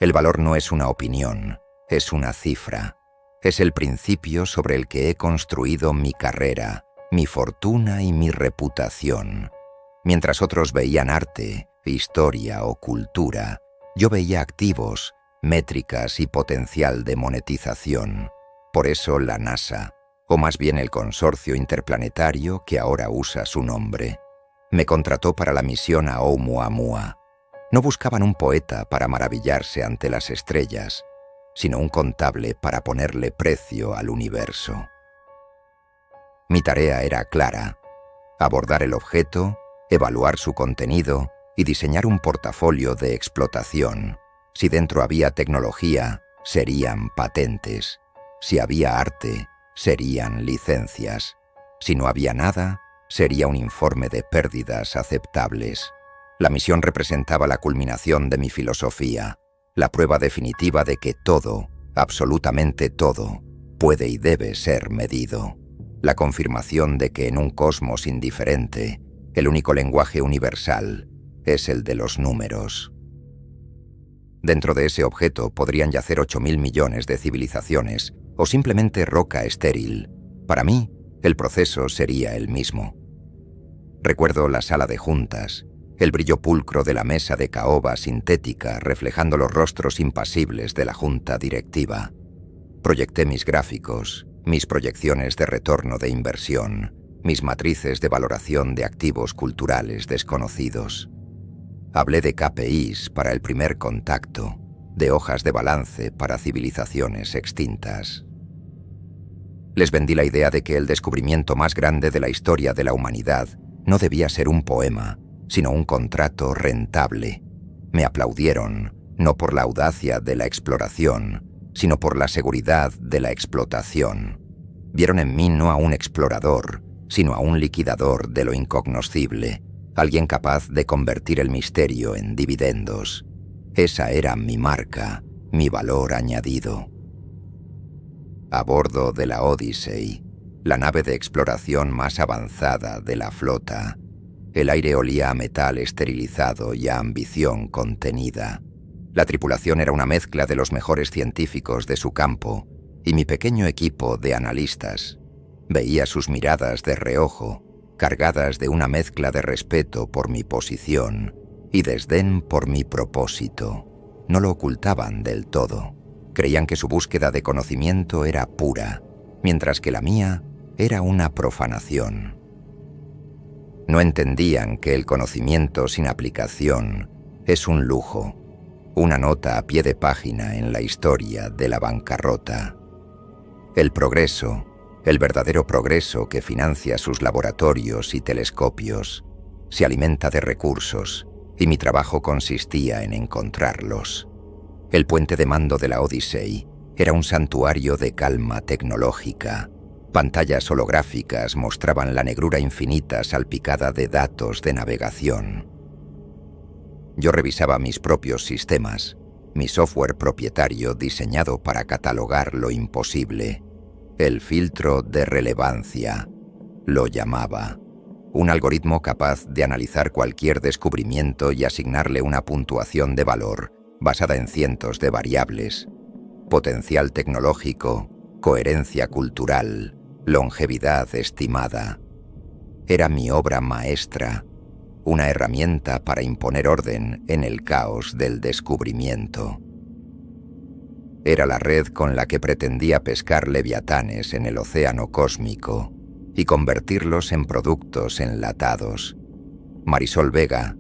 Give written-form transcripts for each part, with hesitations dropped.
El valor no es una opinión, es una cifra. Es el principio sobre el que he construido mi carrera, mi fortuna y mi reputación. Mientras otros veían arte, historia o cultura, yo veía activos, métricas y potencial de monetización. Por eso la NASA, o más bien el consorcio interplanetario que ahora usa su nombre, me contrató para la misión a Oumuamua. No buscaban un poeta para maravillarse ante las estrellas, sino un contable para ponerle precio al universo. Mi tarea era clara: abordar el objeto, evaluar su contenido y diseñar un portafolio de explotación. Si dentro había tecnología, serían patentes. Si había arte, serían licencias. Si no había nada, sería un informe de pérdidas aceptables. La misión representaba la culminación de mi filosofía, la prueba definitiva de que todo, absolutamente todo, puede y debe ser medido. La confirmación de que en un cosmos indiferente, el único lenguaje universal es el de los números. Dentro de ese objeto podrían yacer 8.000 millones de civilizaciones o simplemente roca estéril. Para mí, el proceso sería el mismo. Recuerdo la sala de juntas, el brillo pulcro de la mesa de caoba sintética reflejando los rostros impasibles de la junta directiva. Proyecté mis gráficos, mis proyecciones de retorno de inversión, mis matrices de valoración de activos culturales desconocidos. Hablé de KPIs para el primer contacto, de hojas de balance para civilizaciones extintas. Les vendí la idea de que el descubrimiento más grande de la historia de la humanidad no debía ser un poema, sino un contrato rentable. Me aplaudieron, no por la audacia de la exploración, sino por la seguridad de la explotación. Vieron en mí no a un explorador, sino a un liquidador de lo incognoscible, alguien capaz de convertir el misterio en dividendos. Esa era mi marca, mi valor añadido. A bordo de la Odyssey, la nave de exploración más avanzada de la flota, el aire olía a metal esterilizado y a ambición contenida. La tripulación era una mezcla de los mejores científicos de su campo y mi pequeño equipo de analistas. Veía sus miradas de reojo, cargadas de una mezcla de respeto por mi posición y desdén por mi propósito. No lo ocultaban del todo. Creían que su búsqueda de conocimiento era pura, mientras que la mía era una profanación. No entendían que el conocimiento sin aplicación es un lujo, una nota a pie de página en la historia de la bancarrota. El progreso, el verdadero progreso que financia sus laboratorios y telescopios, se alimenta de recursos, y mi trabajo consistía en encontrarlos. El puente de mando de la Odyssey era un santuario de calma tecnológica. Pantallas holográficas mostraban la negrura infinita salpicada de datos de navegación. Yo revisaba mis propios sistemas, mi software propietario diseñado para catalogar lo imposible. El filtro de relevancia, lo llamaba. Un algoritmo capaz de analizar cualquier descubrimiento y asignarle una puntuación de valor basada en cientos de variables. Potencial tecnológico, coherencia cultural, longevidad estimada. Era mi obra maestra, una herramienta para imponer orden en el caos del descubrimiento. Era la red con la que pretendía pescar leviatanes en el océano cósmico y convertirlos en productos enlatados. Marisol Vega,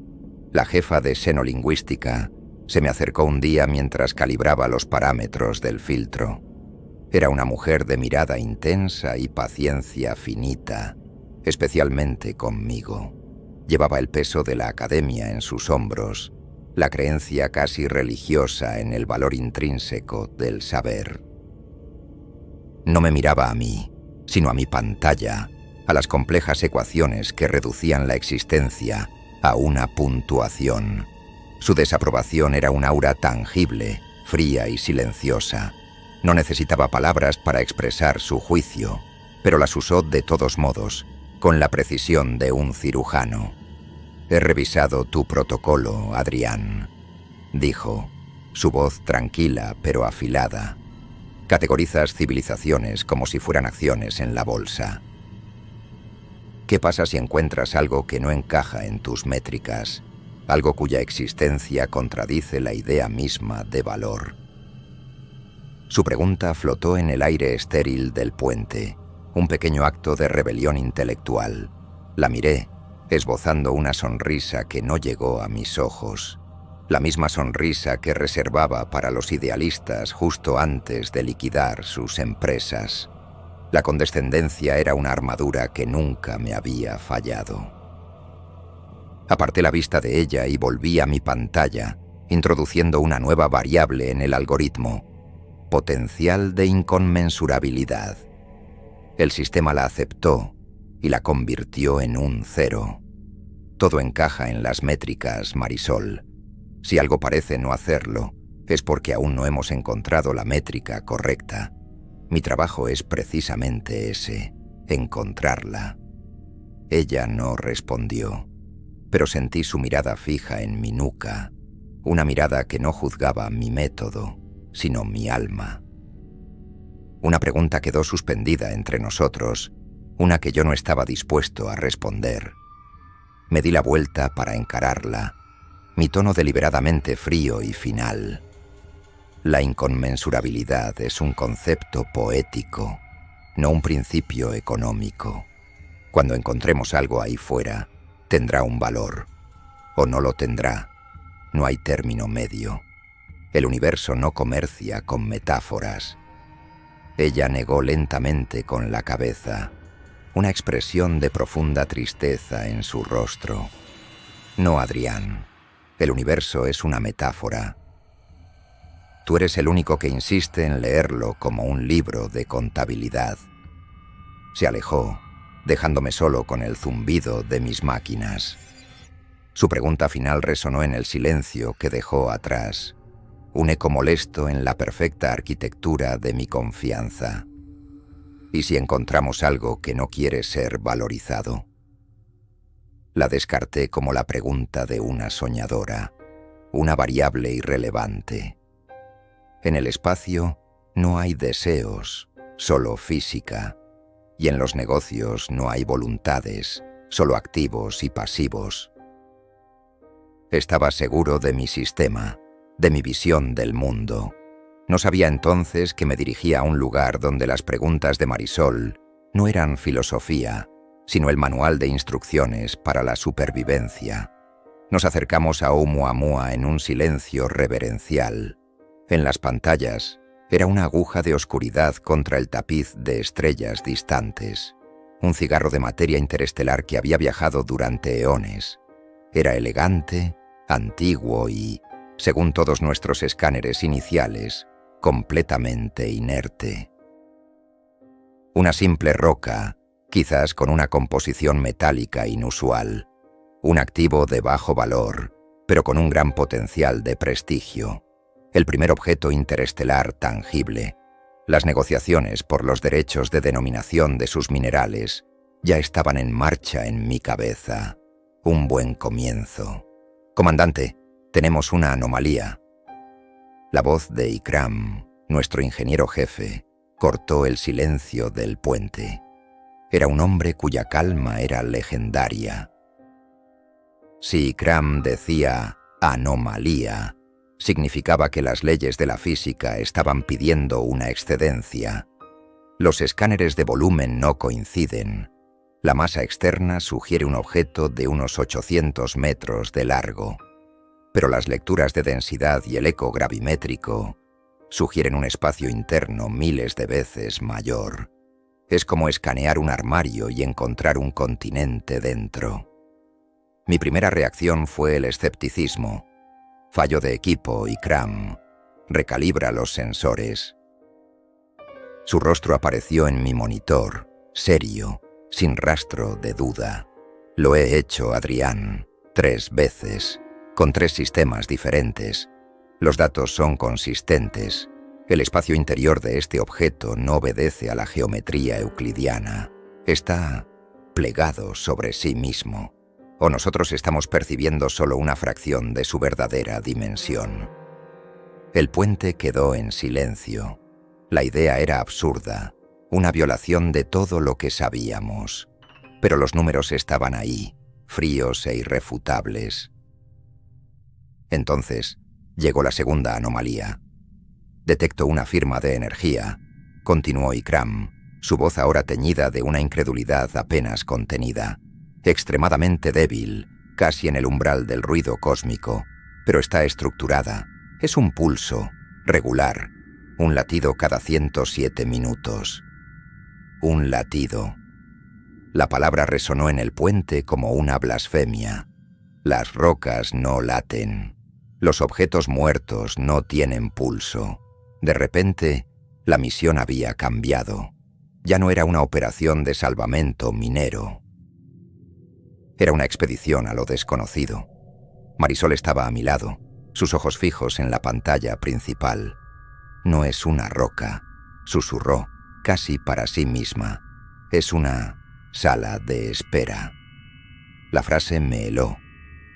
la jefa de xenolingüística, se me acercó un día mientras calibraba los parámetros del filtro. Era una mujer de mirada intensa y paciencia finita, especialmente conmigo. Llevaba el peso de la academia en sus hombros, la creencia casi religiosa en el valor intrínseco del saber. No me miraba a mí, sino a mi pantalla, a las complejas ecuaciones que reducían la existencia a una puntuación. Su desaprobación era un aura tangible, fría y silenciosa. No necesitaba palabras para expresar su juicio, pero las usó de todos modos, con la precisión de un cirujano. «He revisado tu protocolo, Adrián», dijo. Su voz tranquila pero afilada. Categorizas civilizaciones como si fueran acciones en la bolsa. ¿Qué pasa si encuentras algo que no encaja en tus métricas? Algo cuya existencia contradice la idea misma de valor. Su pregunta flotó en el aire estéril del puente, un pequeño acto de rebelión intelectual. La miré, esbozando una sonrisa que no llegó a mis ojos. La misma sonrisa que reservaba para los idealistas justo antes de liquidar sus empresas. La condescendencia era una armadura que nunca me había fallado. Aparté la vista de ella y volví a mi pantalla, introduciendo una nueva variable en el algoritmo: potencial de inconmensurabilidad. El sistema la aceptó y la convirtió en un 0. Todo encaja en las métricas, Marisol. Si algo parece no hacerlo, es porque aún no hemos encontrado la métrica correcta. Mi trabajo es precisamente ese, encontrarla. Ella no respondió, pero sentí su mirada fija en mi nuca, una mirada que no juzgaba mi método, sino mi alma. Una pregunta quedó suspendida entre nosotros, una que yo no estaba dispuesto a responder. Me di la vuelta para encararla, mi tono deliberadamente frío y final. La inconmensurabilidad es un concepto poético, no un principio económico. Cuando encontremos algo ahí fuera, tendrá un valor, o no lo tendrá. No hay término medio. El universo no comercia con metáforas. Ella negó lentamente con la cabeza, una expresión de profunda tristeza en su rostro. No, Adrián. El universo es una metáfora. Tú eres el único que insiste en leerlo como un libro de contabilidad. Se alejó, dejándome solo con el zumbido de mis máquinas. Su pregunta final resonó en el silencio que dejó atrás, un eco molesto en la perfecta arquitectura de mi confianza. ¿Y si encontramos algo que no quiere ser valorizado? La descarté como la pregunta de una soñadora, una variable irrelevante. En el espacio no hay deseos, solo física. Y en los negocios no hay voluntades, solo activos y pasivos. Estaba seguro de mi sistema, de mi visión del mundo. No sabía entonces que me dirigía a un lugar donde las preguntas de Marisol no eran filosofía, sino el manual de instrucciones para la supervivencia. Nos acercamos a Oumuamua en un silencio reverencial. En las pantallas era una aguja de oscuridad contra el tapiz de estrellas distantes, un cigarro de materia interestelar que había viajado durante eones. Era elegante, antiguo y, según todos nuestros escáneres iniciales, completamente inerte. Una simple roca, quizás con una composición metálica inusual, un activo de bajo valor, pero con un gran potencial de prestigio. El primer objeto interestelar tangible. Las negociaciones por los derechos de denominación de sus minerales ya estaban en marcha en mi cabeza. Un buen comienzo. Comandante, tenemos una anomalía. La voz de Ikram, nuestro ingeniero jefe, cortó el silencio del puente. Era un hombre cuya calma era legendaria. Si Ikram decía anomalía, significaba que las leyes de la física estaban pidiendo una excedencia. Los escáneres de volumen no coinciden. La masa externa sugiere un objeto de unos 800 metros de largo, pero las lecturas de densidad y el eco gravimétrico sugieren un espacio interno miles de veces mayor. Es como escanear un armario y encontrar un continente dentro. Mi primera reacción fue el escepticismo. Fallo de equipo, Ikram. Recalibra los sensores. Su rostro apareció en mi monitor, serio, sin rastro de duda. Lo he hecho, Adrián, 3 veces, con 3 sistemas diferentes. Los datos son consistentes. El espacio interior de este objeto no obedece a la geometría euclidiana. Está plegado sobre sí mismo. ¿O nosotros estamos percibiendo solo una fracción de su verdadera dimensión? El puente quedó en silencio. La idea era absurda, una violación de todo lo que sabíamos. Pero los números estaban ahí, fríos e irrefutables. Entonces, llegó la segunda anomalía. Detecto una firma de energía, continuó Ikram, su voz ahora teñida de una incredulidad apenas contenida. Extremadamente débil, casi en el umbral del ruido cósmico, pero está estructurada. Es un pulso, regular, un latido cada 107 minutos. Un latido. La palabra resonó en el puente como una blasfemia. Las rocas no laten. Los objetos muertos no tienen pulso. De repente, la misión había cambiado. Ya no era una operación de salvamento minero. Era una expedición a lo desconocido. Marisol estaba a mi lado, sus ojos fijos en la pantalla principal. No es una roca, susurró, casi para sí misma. Es una sala de espera. La frase me heló.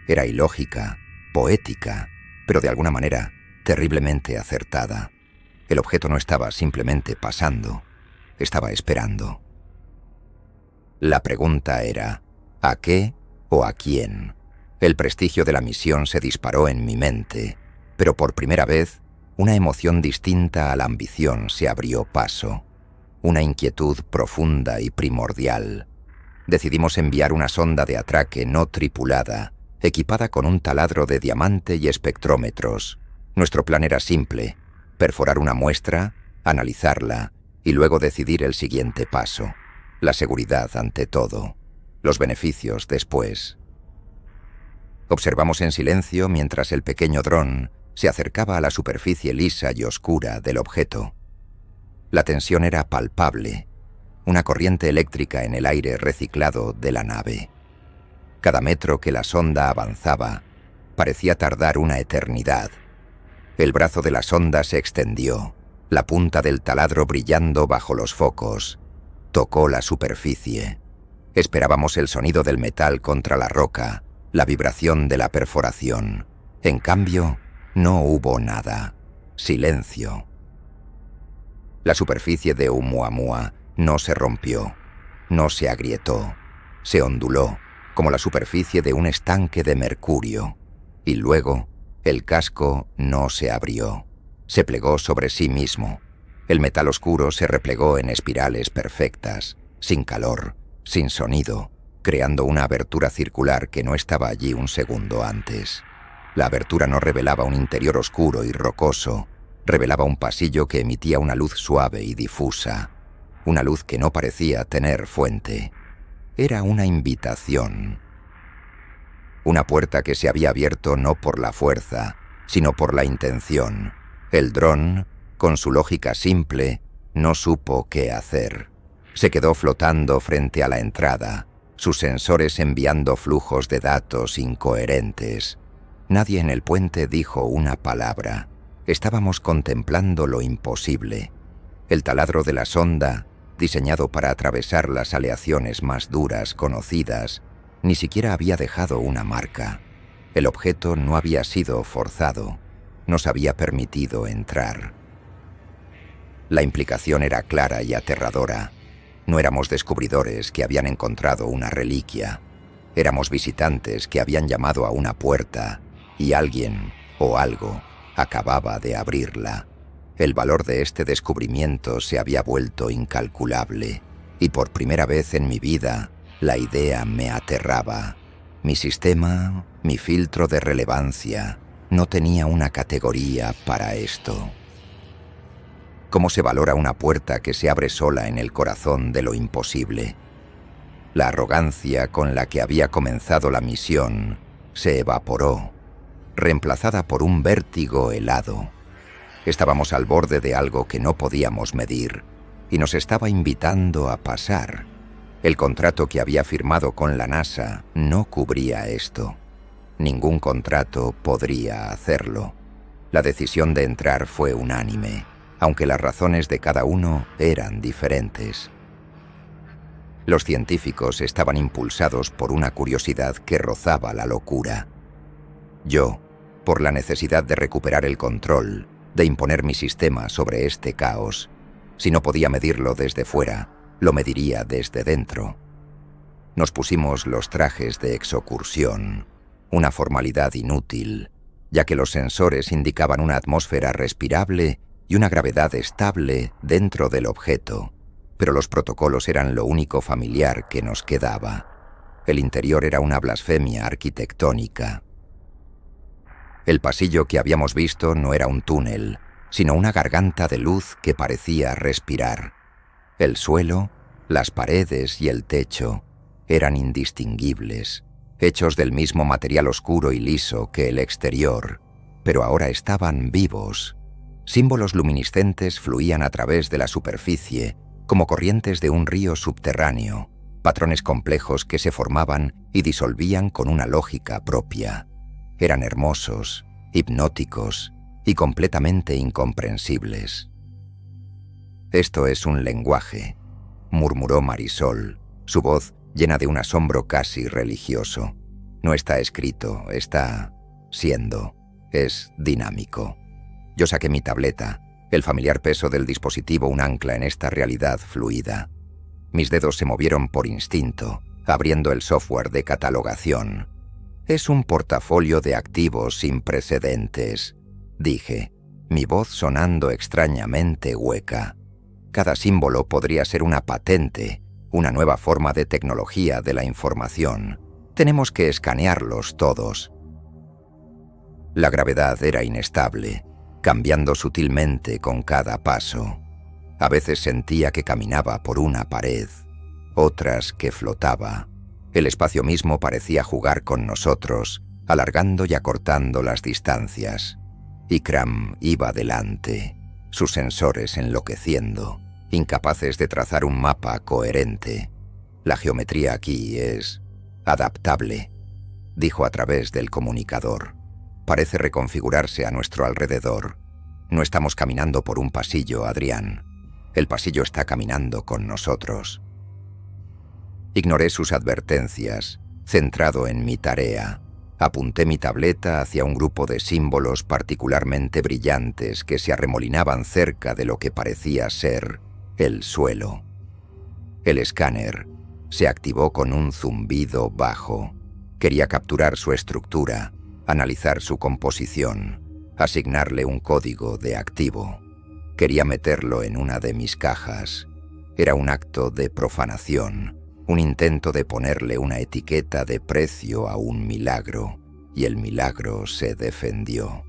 Era ilógica, poética, pero de alguna manera terriblemente acertada. El objeto no estaba simplemente pasando, estaba esperando. La pregunta era, ¿a qué o a quién? El prestigio de la misión se disparó en mi mente, pero por primera vez, una emoción distinta a la ambición se abrió paso. Una inquietud profunda y primordial. Decidimos enviar una sonda de atraque no tripulada, equipada con un taladro de diamante y espectrómetros. Nuestro plan era simple: perforar una muestra, analizarla y luego decidir el siguiente paso. La seguridad ante todo. Los beneficios después. Observamos en silencio mientras el pequeño dron se acercaba a la superficie lisa y oscura del objeto. La tensión era palpable, una corriente eléctrica en el aire reciclado de la nave. Cada metro que la sonda avanzaba parecía tardar una eternidad. El brazo de la sonda se extendió, la punta del taladro brillando bajo los focos. Tocó la superficie. Esperábamos el sonido del metal contra la roca, la vibración de la perforación. En cambio, no hubo nada. Silencio. La superficie de Oumuamua no se rompió, no se agrietó, se onduló, como la superficie de un estanque de mercurio. Y luego, el casco no se abrió, se plegó sobre sí mismo. El metal oscuro se replegó en espirales perfectas, sin calor, sin sonido, creando una abertura circular que no estaba allí un segundo antes. La abertura no revelaba un interior oscuro y rocoso, revelaba un pasillo que emitía una luz suave y difusa, una luz que no parecía tener fuente. Era una invitación. Una puerta que se había abierto no por la fuerza, sino por la intención. El dron, con su lógica simple, no supo qué hacer. Se quedó flotando frente a la entrada, sus sensores enviando flujos de datos incoherentes. Nadie en el puente dijo una palabra. Estábamos contemplando lo imposible. El taladro de la sonda, diseñado para atravesar las aleaciones más duras conocidas, ni siquiera había dejado una marca. El objeto no había sido forzado, nos había permitido entrar. La implicación era clara y aterradora. No éramos descubridores que habían encontrado una reliquia. Éramos visitantes que habían llamado a una puerta y alguien o algo acababa de abrirla. El valor de este descubrimiento se había vuelto incalculable y por primera vez en mi vida la idea me aterraba. Mi sistema, mi filtro de relevancia, no tenía una categoría para esto. ¿Cómo se valora una puerta que se abre sola en el corazón de lo imposible? La arrogancia con la que había comenzado la misión se evaporó, reemplazada por un vértigo helado. Estábamos al borde de algo que no podíamos medir y nos estaba invitando a pasar. El contrato que había firmado con la NASA no cubría esto. Ningún contrato podría hacerlo. La decisión de entrar fue unánime, aunque las razones de cada uno eran diferentes. Los científicos estaban impulsados por una curiosidad que rozaba la locura. Yo, por la necesidad de recuperar el control, de imponer mi sistema sobre este caos. Si no podía medirlo desde fuera, lo mediría desde dentro. Nos pusimos los trajes de exocursión, una formalidad inútil, ya que los sensores indicaban una atmósfera respirable y una gravedad estable dentro del objeto, pero los protocolos eran lo único familiar que nos quedaba. El interior era una blasfemia arquitectónica. El pasillo que habíamos visto no era un túnel, sino una garganta de luz que parecía respirar. El suelo, las paredes y el techo eran indistinguibles, hechos del mismo material oscuro y liso que el exterior, pero ahora estaban vivos. Símbolos luminiscentes fluían a través de la superficie, como corrientes de un río subterráneo, patrones complejos que se formaban y disolvían con una lógica propia. Eran hermosos, hipnóticos y completamente incomprensibles. «Esto es un lenguaje», murmuró Marisol, su voz llena de un asombro casi religioso. «No está escrito, está siendo, es dinámico». Yo saqué mi tableta, el familiar peso del dispositivo un ancla en esta realidad fluida. Mis dedos se movieron por instinto, abriendo el software de catalogación. «Es un portafolio de activos sin precedentes», dije, mi voz sonando extrañamente hueca. Cada símbolo podría ser una patente, una nueva forma de tecnología de la información. Tenemos que escanearlos todos. La gravedad era inestable, cambiando sutilmente con cada paso. A veces sentía que caminaba por una pared, otras que flotaba. El espacio mismo parecía jugar con nosotros, alargando y acortando las distancias. Ikram iba delante, sus sensores enloqueciendo, incapaces de trazar un mapa coherente. «La geometría aquí es adaptable», dijo a través del comunicador. «Parece reconfigurarse a nuestro alrededor. No estamos caminando por un pasillo, Adrián. El pasillo está caminando con nosotros». Ignoré sus advertencias, centrado en mi tarea. Apunté mi tableta hacia un grupo de símbolos particularmente brillantes que se arremolinaban cerca de lo que parecía ser el suelo. El escáner se activó con un zumbido bajo. Quería capturar su estructura, analizar su composición, asignarle un código de activo. Quería meterlo en una de mis cajas. Era un acto de profanación, un intento de ponerle una etiqueta de precio a un milagro, y el milagro se defendió.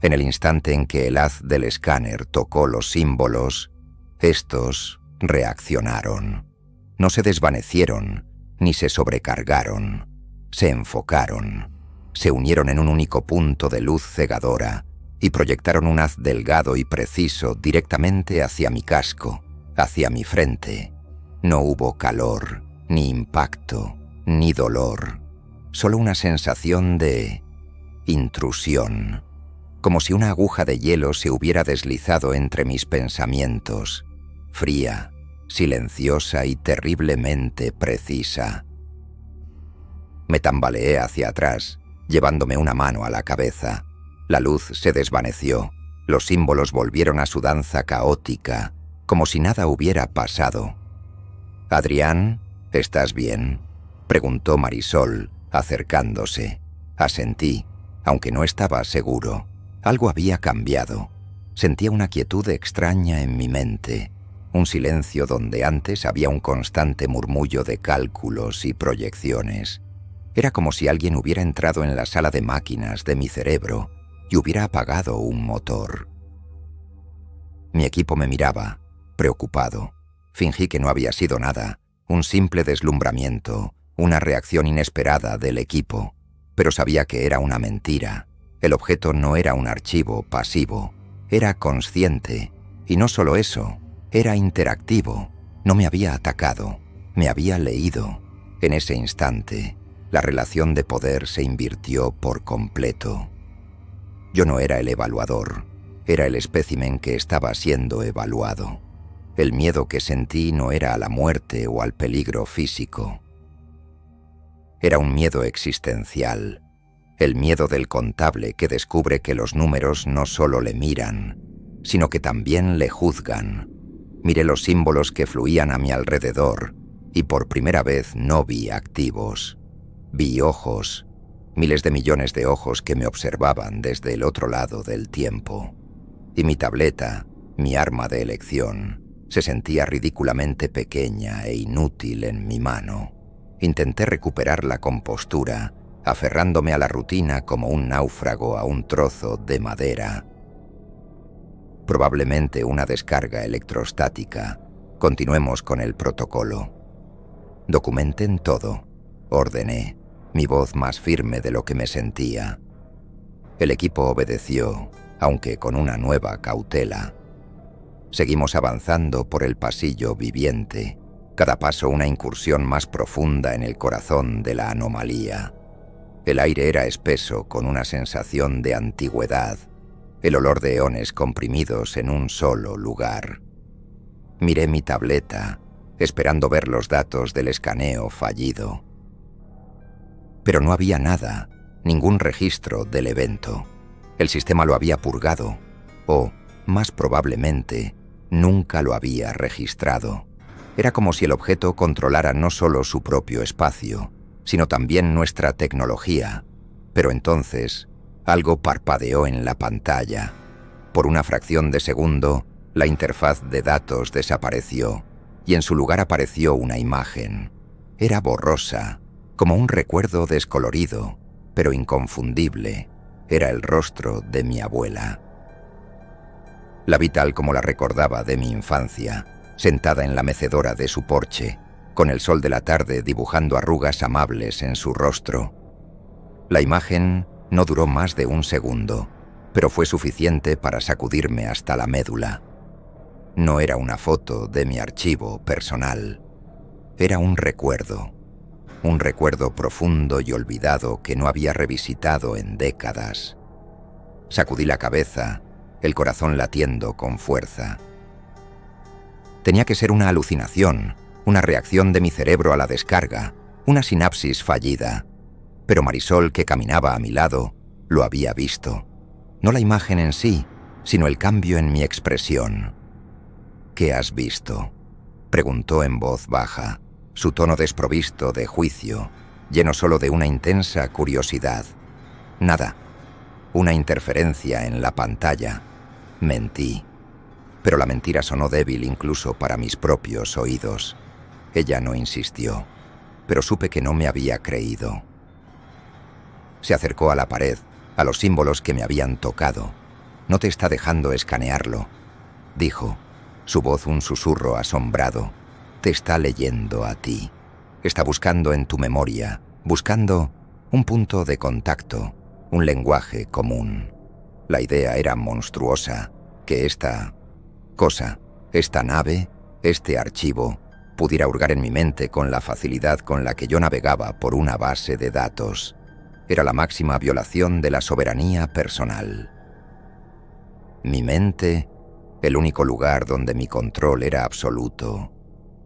En el instante en que el haz del escáner tocó los símbolos, estos reaccionaron. No se desvanecieron, ni se sobrecargaron. Se enfocaron. Se unieron en un único punto de luz cegadora y proyectaron un haz delgado y preciso directamente hacia mi casco, hacia mi frente. No hubo calor, ni impacto, ni dolor. Solo una sensación de intrusión, como si una aguja de hielo se hubiera deslizado entre mis pensamientos, fría, silenciosa y terriblemente precisa. Me tambaleé hacia atrás, llevándome una mano a la cabeza. La luz se desvaneció, los símbolos volvieron a su danza caótica, como si nada hubiera pasado. «Adrián, ¿estás bien?», preguntó Marisol, acercándose. Asentí, aunque no estaba seguro. Algo había cambiado. Sentía una quietud extraña en mi mente, un silencio donde antes había un constante murmullo de cálculos y proyecciones. Era como si alguien hubiera entrado en la sala de máquinas de mi cerebro y hubiera apagado un motor. Mi equipo me miraba, preocupado. Fingí que no había sido nada, un simple deslumbramiento, una reacción inesperada del equipo, pero sabía que era una mentira. El objeto no era un archivo pasivo, era consciente, y no solo eso, era interactivo. No me había atacado, me había leído. En ese instante, la relación de poder se invirtió por completo. Yo no era el evaluador, era el espécimen que estaba siendo evaluado. El miedo que sentí no era a la muerte o al peligro físico. Era un miedo existencial. el miedo del contable que descubre que los números no solo le miran, sino que también le juzgan. Miré los símbolos que fluían a mi alrededor y por primera vez no vi activos. Vi ojos, miles de millones de ojos que me observaban desde el otro lado del tiempo. Y mi tableta, mi arma de elección, se sentía ridículamente pequeña e inútil en mi mano. Intenté recuperar la compostura, aferrándome a la rutina como un náufrago a un trozo de madera. Probablemente una descarga electrostática. Continuemos con el protocolo. Documenten todo, ordené, mi voz más firme de lo que me sentía. El equipo obedeció, aunque con una nueva cautela. Seguimos avanzando por el pasillo viviente, cada paso una incursión más profunda en el corazón de la anomalía. El aire era espeso con una sensación de antigüedad, el olor de eones comprimidos en un solo lugar. Miré mi tableta, esperando ver los datos del escaneo fallido. Pero no había nada, ningún registro del evento. El sistema lo había purgado, o, más probablemente, nunca lo había registrado. Era como si el objeto controlara no solo su propio espacio, sino también nuestra tecnología. Pero entonces, algo parpadeó en la pantalla. Por una fracción de segundo, la interfaz de datos desapareció, y en su lugar apareció una imagen. Era borrosa, como un recuerdo descolorido, pero inconfundible. Era el rostro de mi abuela. La vi tal como la recordaba de mi infancia, sentada en la mecedora de su porche, con el sol de la tarde dibujando arrugas amables en su rostro. La imagen no duró más de un segundo, pero fue suficiente para sacudirme hasta la médula. No era una foto de mi archivo personal. Era un recuerdo profundo y olvidado que no había revisitado en décadas. Sacudí la cabeza, el corazón latiendo con fuerza. Tenía que ser una alucinación, una reacción de mi cerebro a la descarga, una sinapsis fallida. Pero Marisol, que caminaba a mi lado, lo había visto. No la imagen en sí, sino el cambio en mi expresión. ¿Qué has visto?, preguntó en voz baja, su tono desprovisto de juicio, lleno solo de una intensa curiosidad. Nada. Una interferencia en la pantalla. Mentí. Pero la mentira sonó débil incluso para mis propios oídos. Ella no insistió, pero supe que no me había creído. Se acercó a la pared, a los símbolos que me habían tocado. «No te está dejando escanearlo», dijo, su voz un susurro asombrado. «Te está leyendo a ti. Está buscando en tu memoria, buscando un punto de contacto, un lenguaje común». La idea era monstruosa, que esta cosa, esta nave, este archivo, pudiera hurgar en mi mente con la facilidad con la que yo navegaba por una base de datos. Era la máxima violación de la soberanía personal. Mi mente, el único lugar donde mi control era absoluto,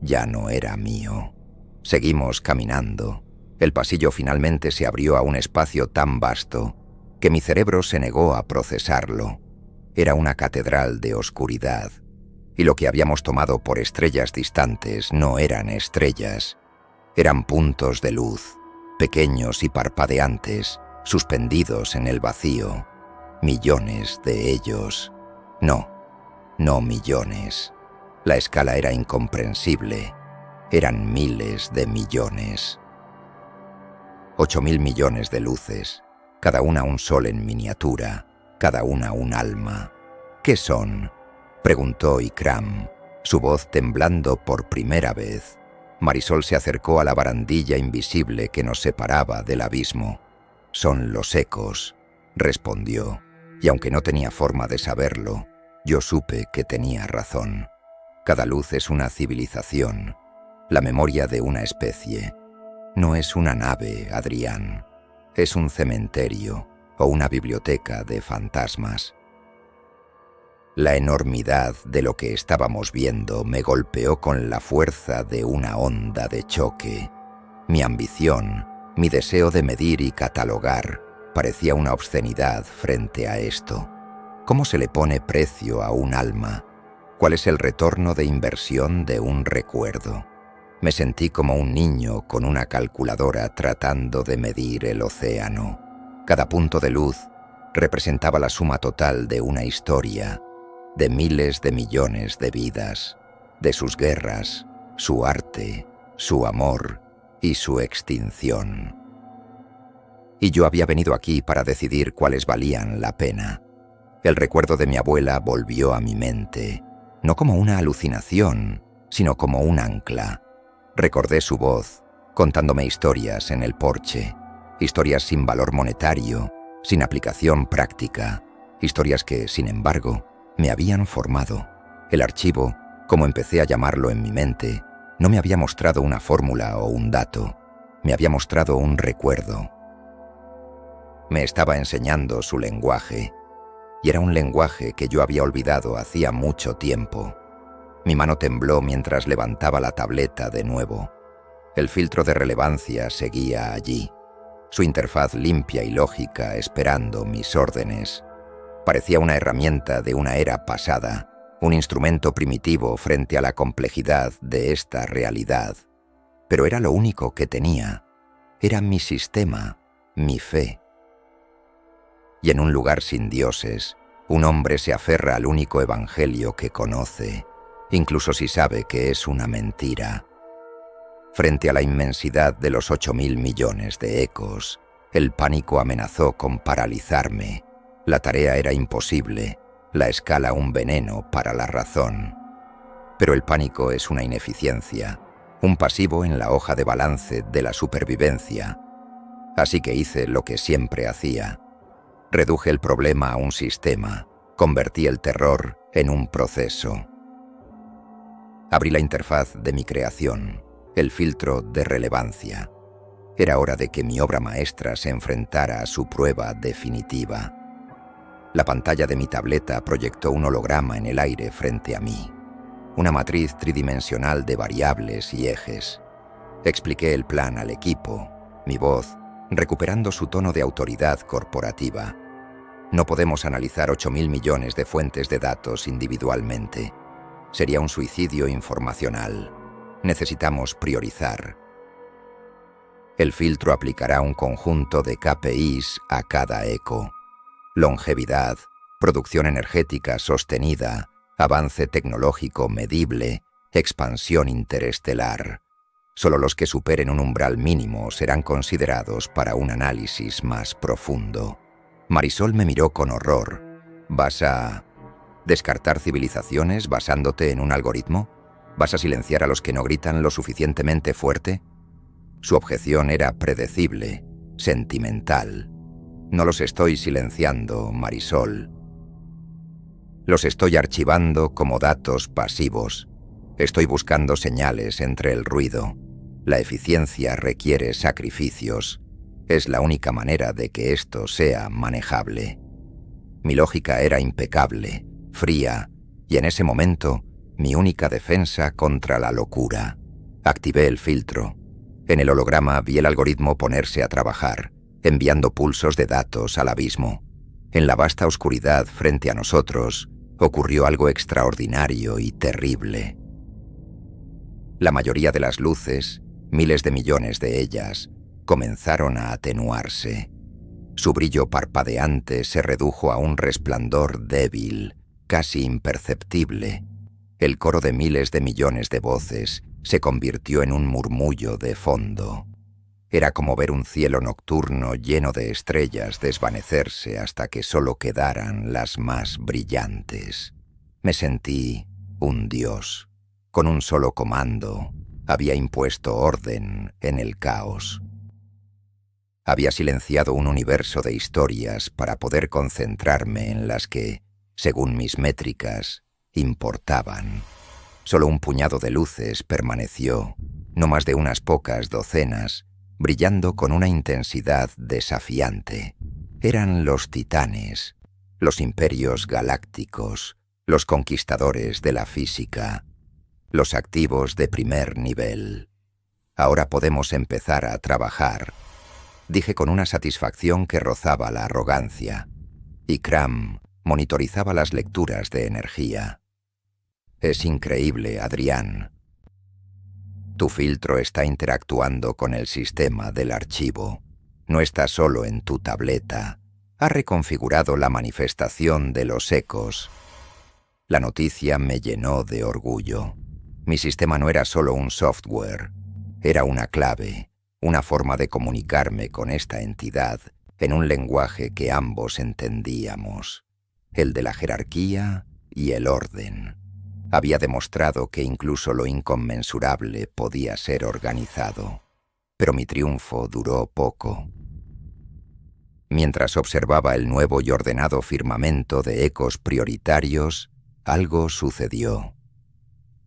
ya no era mío. Seguimos caminando. El pasillo finalmente se abrió a un espacio tan vasto que mi cerebro se negó a procesarlo. Era una catedral de oscuridad, y lo que habíamos tomado por estrellas distantes no eran estrellas, eran puntos de luz, pequeños y parpadeantes, suspendidos en el vacío. Millones de ellos. No millones. La escala era incomprensible. Eran miles de millones. 8.000 millones de luces, cada una un sol en miniatura, cada una un alma. ¿Qué son?, preguntó Ikram, su voz temblando por primera vez. Marisol se acercó a la barandilla invisible que nos separaba del abismo. «Son los ecos», respondió, y aunque no tenía forma de saberlo, yo supe que tenía razón. Cada luz es una civilización, la memoria de una especie. No es una nave, Adrián. Es un cementerio o una biblioteca de fantasmas. La enormidad de lo que estábamos viendo me golpeó con la fuerza de una onda de choque. Mi ambición, mi deseo de medir y catalogar, Parecía una obscenidad frente a esto. ¿Cómo se le pone precio a un alma? ¿Cuál es el retorno de inversión de un recuerdo? Me sentí como un niño con una calculadora tratando de medir el océano. Cada punto de luz representaba la suma total de una historia, de miles de millones de vidas, de sus guerras, su arte, su amor y su extinción. Y yo había venido aquí para decidir cuáles valían la pena. El recuerdo de mi abuela volvió a mi mente, no como una alucinación, sino como un ancla. Recordé su voz, contándome historias en el porche, historias sin valor monetario, sin aplicación práctica, historias que, sin embargo, me habían formado. El archivo, como empecé a llamarlo en mi mente, no me había mostrado una fórmula o un dato, me había mostrado un recuerdo. Me estaba enseñando su lenguaje, y era un lenguaje que yo había olvidado hacía mucho tiempo. Mi mano tembló mientras levantaba la tableta de nuevo. El filtro de relevancia seguía allí, su interfaz limpia y lógica esperando mis órdenes. Parecía una herramienta de una era pasada, un instrumento primitivo frente a la complejidad de esta realidad. Pero era lo único que tenía. Era mi sistema, mi fe. Y en un lugar sin dioses, un hombre se aferra al único evangelio que conoce, incluso si sabe que es una mentira. Frente a la inmensidad de los 8.000 millones de ecos, el pánico amenazó con paralizarme. La tarea era imposible, la escala un veneno para la razón. Pero el pánico es una ineficiencia, un pasivo en la hoja de balance de la supervivencia. Así que hice lo que siempre hacía. Reduje el problema a un sistema, convertí el terror en un proceso. Abrí la interfaz de mi creación, el filtro de relevancia. Era hora de que mi obra maestra se enfrentara a su prueba definitiva. La pantalla de mi tableta proyectó un holograma en el aire frente a mí, una matriz tridimensional de variables y ejes. Expliqué el plan al equipo, mi voz recuperando su tono de autoridad corporativa. No podemos analizar 8.000 millones de fuentes de datos individualmente. Sería un suicidio informacional. Necesitamos priorizar. El filtro aplicará un conjunto de KPIs a cada eco. Longevidad, producción energética sostenida, avance tecnológico medible, expansión interestelar. Solo los que superen un umbral mínimo serán considerados para un análisis más profundo. Marisol me miró con horror. ¿Vas a descartar civilizaciones basándote en un algoritmo? ¿Vas a silenciar a los que no gritan lo suficientemente fuerte? Su objeción era predecible, sentimental. No los estoy silenciando, Marisol. Los estoy archivando como datos pasivos. Estoy buscando señales entre el ruido. La eficiencia requiere sacrificios. Es la única manera de que esto sea manejable. Mi lógica era impecable, fría, y en ese momento, mi única defensa contra la locura. Activé el filtro. En el holograma vi el algoritmo ponerse a trabajar, enviando pulsos de datos al abismo. En la vasta oscuridad frente a nosotros, ocurrió algo extraordinario y terrible. La mayoría de las luces, miles de millones de ellas, comenzaron a atenuarse. Su brillo parpadeante se redujo a un resplandor débil, casi imperceptible. El coro de miles de millones de voces se convirtió en un murmullo de fondo. Era como ver un cielo nocturno lleno de estrellas desvanecerse hasta que solo quedaran las más brillantes. Me sentí un dios. Con un solo comando, había impuesto orden en el caos. Había silenciado un universo de historias para poder concentrarme en las que, según mis métricas, importaban. Solo un puñado de luces permaneció, no más de unas pocas docenas, brillando con una intensidad desafiante. Eran los titanes, los imperios galácticos, los conquistadores de la física, los activos de primer nivel. Ahora podemos empezar a trabajar. dije con una satisfacción que rozaba la arrogancia. Ikram monitorizaba las lecturas de energía. Es increíble, Adrián. Tu filtro está interactuando con el sistema del archivo. No está solo en tu tableta. Ha reconfigurado la manifestación de los ecos. La noticia me llenó de orgullo. Mi sistema no era solo un software. Era una clave, una forma de comunicarme con esta entidad en un lenguaje que ambos entendíamos. El de la jerarquía y el orden. Había demostrado que incluso lo inconmensurable podía ser organizado. Pero mi triunfo duró poco. Mientras observaba el nuevo y ordenado firmamento de ecos prioritarios, algo sucedió.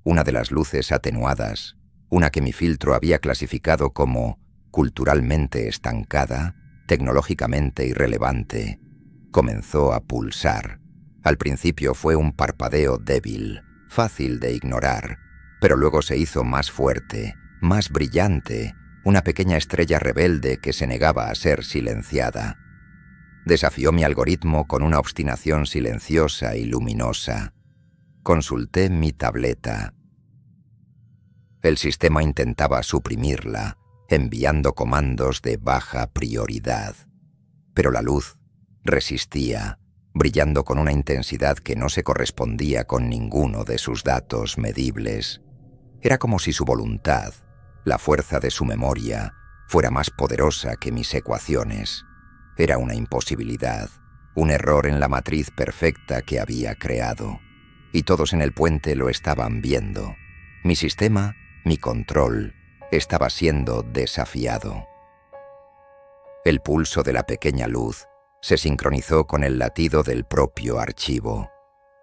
Una de las luces atenuadas, una que mi filtro había clasificado como culturalmente estancada, tecnológicamente irrelevante, comenzó a pulsar. Al principio fue un parpadeo débil, fácil de ignorar, pero luego se hizo más fuerte, más brillante, una pequeña estrella rebelde que se negaba a ser silenciada. Desafió mi algoritmo con una obstinación silenciosa y luminosa. Consulté mi tableta. El sistema intentaba suprimirla, enviando comandos de baja prioridad. Pero la luz resistía, brillando con una intensidad que no se correspondía con ninguno de sus datos medibles. Era como si su voluntad, la fuerza de su memoria, fuera más poderosa que mis ecuaciones. Era una imposibilidad, un error en la matriz perfecta que había creado. Y todos en el puente lo estaban viendo. Mi sistema, mi control, estaba siendo desafiado. El pulso de la pequeña luz se sincronizó con el latido del propio archivo,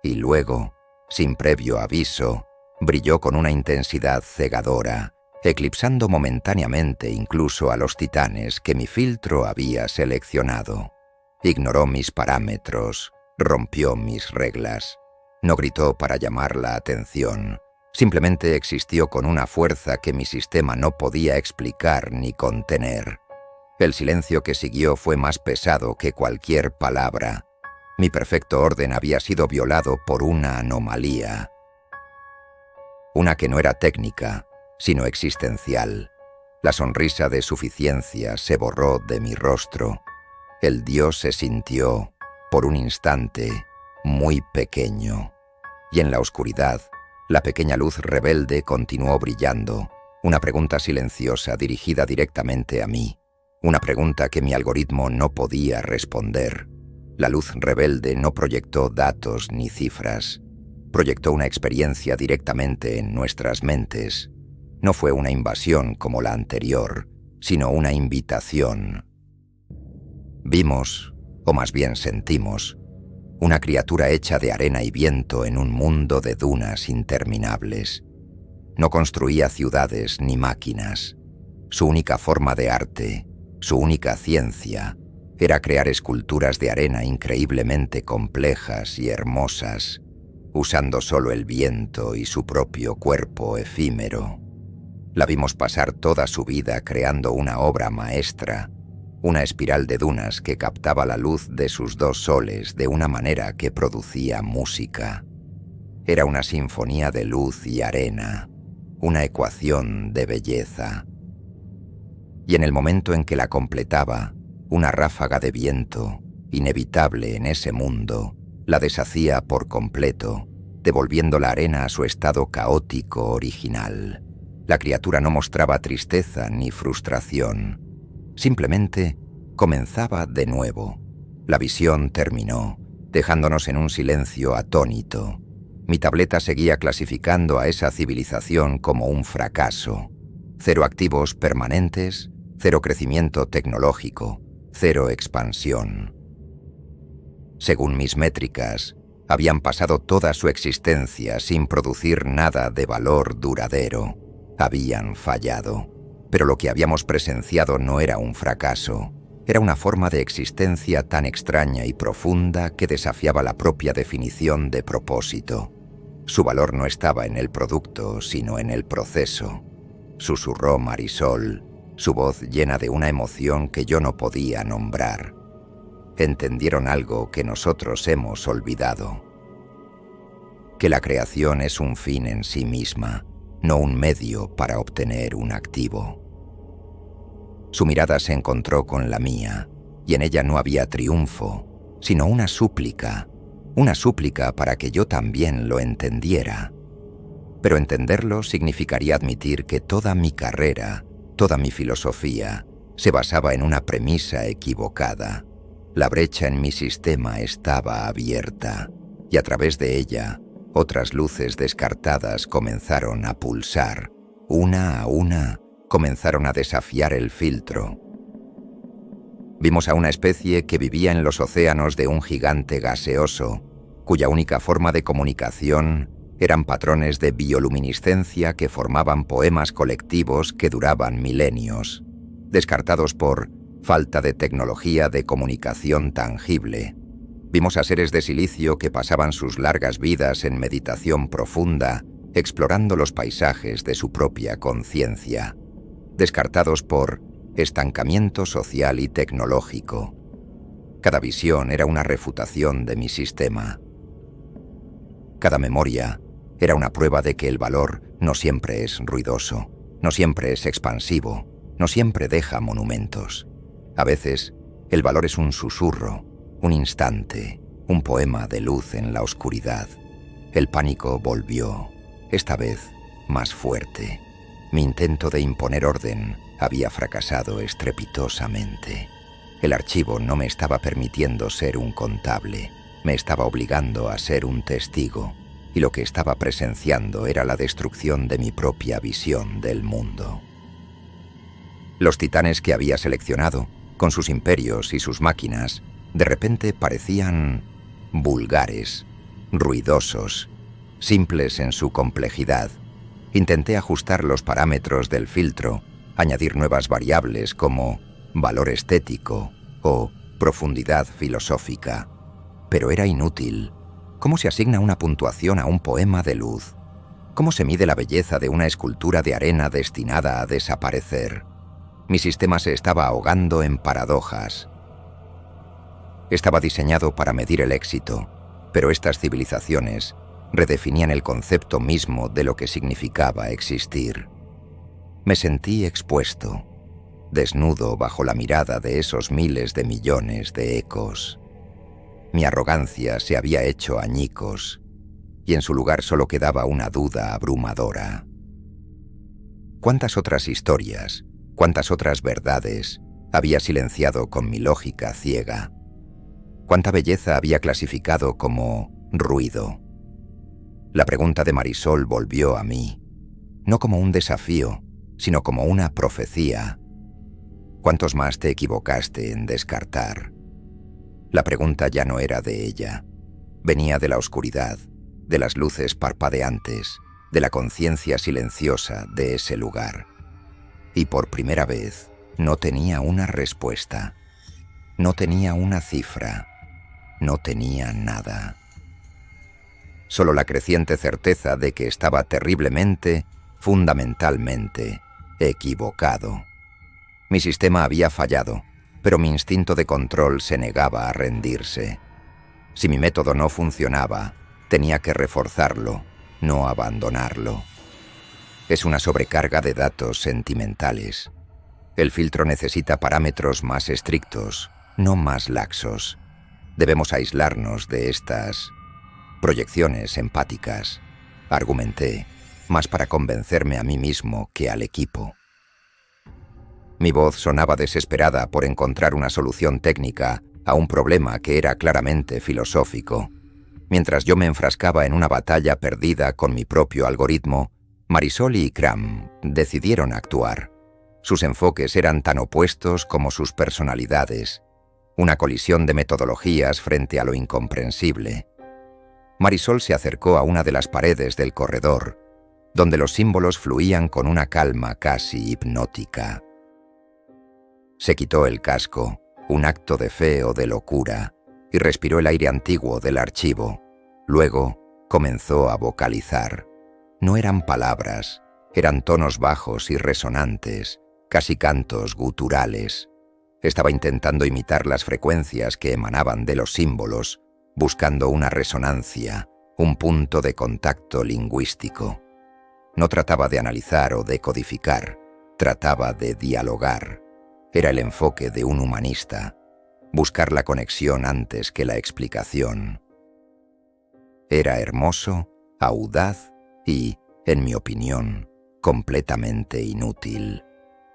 y luego, sin previo aviso, brilló con una intensidad cegadora, eclipsando momentáneamente incluso a los titanes que mi filtro había seleccionado. Ignoró mis parámetros, rompió mis reglas. No gritó para llamar la atención, simplemente existió con una fuerza que mi sistema no podía explicar ni contener. El silencio que siguió fue más pesado que cualquier palabra. Mi perfecto orden había sido violado por una anomalía. Una que no era técnica, sino existencial. La sonrisa de suficiencia se borró de mi rostro. El Dios se sintió, por un instante, muy pequeño. Y en la oscuridad, la pequeña luz rebelde continuó brillando. Una pregunta silenciosa dirigida directamente a mí. Una pregunta que mi algoritmo no podía responder. La luz rebelde no proyectó datos ni cifras. Proyectó una experiencia directamente en nuestras mentes. No fue una invasión como la anterior, sino una invitación. Vimos, o más bien sentimos, una criatura hecha de arena y viento en un mundo de dunas interminables. No construía ciudades ni máquinas. Su única forma de arte, su única ciencia, era crear esculturas de arena increíblemente complejas y hermosas, usando solo el viento y su propio cuerpo efímero. La vimos pasar toda su vida creando una obra maestra, una espiral de dunas que captaba la luz de sus dos soles de una manera que producía música. Era una sinfonía de luz y arena, una ecuación de belleza. Y en el momento en que la completaba, una ráfaga de viento, inevitable en ese mundo, la deshacía por completo, devolviendo la arena a su estado caótico original. La criatura no mostraba tristeza ni frustración. Simplemente comenzaba de nuevo. La visión terminó, dejándonos en un silencio atónito. Mi tableta seguía clasificando a esa civilización como un fracaso. 0 activos permanentes, 0 crecimiento tecnológico, 0 expansión. Según mis métricas, habían pasado toda su existencia sin producir nada de valor duradero. Habían fallado. Pero lo que habíamos presenciado no era un fracaso. Era una forma de existencia tan extraña y profunda que desafiaba la propia definición de propósito. Su valor no estaba en el producto, sino en el proceso. Susurró Marisol, su voz llena de una emoción que yo no podía nombrar. Entendieron algo que nosotros hemos olvidado: que la creación es un fin en sí misma, no un medio para obtener un activo. Su mirada se encontró con la mía, y en ella no había triunfo, sino una súplica para que yo también lo entendiera. Pero entenderlo significaría admitir que toda mi carrera, toda mi filosofía, se basaba en una premisa equivocada. La brecha en mi sistema estaba abierta, y a través de ella, otras luces descartadas comenzaron a pulsar. Una a una, comenzaron a desafiar el filtro. Vimos a una especie que vivía en los océanos de un gigante gaseoso, cuya única forma de comunicación eran patrones de bioluminiscencia que formaban poemas colectivos que duraban milenios, descartados por falta de tecnología de comunicación tangible. Vimos a seres de silicio que pasaban sus largas vidas en meditación profunda, explorando los paisajes de su propia conciencia, descartados por estancamiento social y tecnológico. Cada visión era una refutación de mi sistema. Cada memoria era una prueba de que el valor no siempre es ruidoso, no siempre es expansivo, no siempre deja monumentos. A veces, el valor es un susurro, un instante, un poema de luz en la oscuridad. El pánico volvió, esta vez más fuerte. Mi intento de imponer orden había fracasado estrepitosamente. El archivo no me estaba permitiendo ser un contable, me estaba obligando a ser un testigo, y lo que estaba presenciando era la destrucción de mi propia visión del mundo. Los titanes que había seleccionado, con sus imperios y sus máquinas, de repente parecían vulgares, ruidosos, simples en su complejidad. Intenté ajustar los parámetros del filtro, añadir nuevas variables como valor estético o profundidad filosófica, pero era inútil. ¿Cómo se asigna una puntuación a un poema de luz? ¿Cómo se mide la belleza de una escultura de arena destinada a desaparecer? Mi sistema se estaba ahogando en paradojas. Estaba diseñado para medir el éxito, pero estas civilizaciones redefinían el concepto mismo de lo que significaba existir. Me sentí expuesto, desnudo bajo la mirada de esos miles de millones de ecos. Mi arrogancia se había hecho añicos, y en su lugar solo quedaba una duda abrumadora. ¿Cuántas otras historias, cuántas otras verdades había silenciado con mi lógica ciega? ¿Cuánta belleza había clasificado como ruido? La pregunta de Marisol volvió a mí, no como un desafío, sino como una profecía. ¿Cuántos más te equivocaste en descartar? La pregunta ya no era de ella. Venía de la oscuridad, de las luces parpadeantes, de la conciencia silenciosa de ese lugar. Y por primera vez no tenía una respuesta. No tenía una cifra. No tenía nada. Solo la creciente certeza de que estaba terriblemente, fundamentalmente, equivocado. Mi sistema había fallado, pero mi instinto de control se negaba a rendirse. Si mi método no funcionaba, tenía que reforzarlo, no abandonarlo. Es una sobrecarga de datos sentimentales. El filtro necesita parámetros más estrictos, no más laxos. Debemos aislarnos de estas proyecciones empáticas, argumenté, más para convencerme a mí mismo que al equipo. Mi voz sonaba desesperada por encontrar una solución técnica a un problema que era claramente filosófico. Mientras yo me enfrascaba en una batalla perdida con mi propio algoritmo, Marisol y Ikram decidieron actuar. Sus enfoques eran tan opuestos como sus personalidades, una colisión de metodologías frente a lo incomprensible. Marisol se acercó a una de las paredes del corredor, donde los símbolos fluían con una calma casi hipnótica. Se quitó el casco, un acto de fe o de locura, y respiró el aire antiguo del archivo. Luego comenzó a vocalizar. No eran palabras, eran tonos bajos y resonantes, casi cantos guturales. Estaba intentando imitar las frecuencias que emanaban de los símbolos, buscando una resonancia, un punto de contacto lingüístico. No trataba de analizar o de codificar, trataba de dialogar. Era el enfoque de un humanista, buscar la conexión antes que la explicación. Era hermoso, audaz y, en mi opinión, completamente inútil.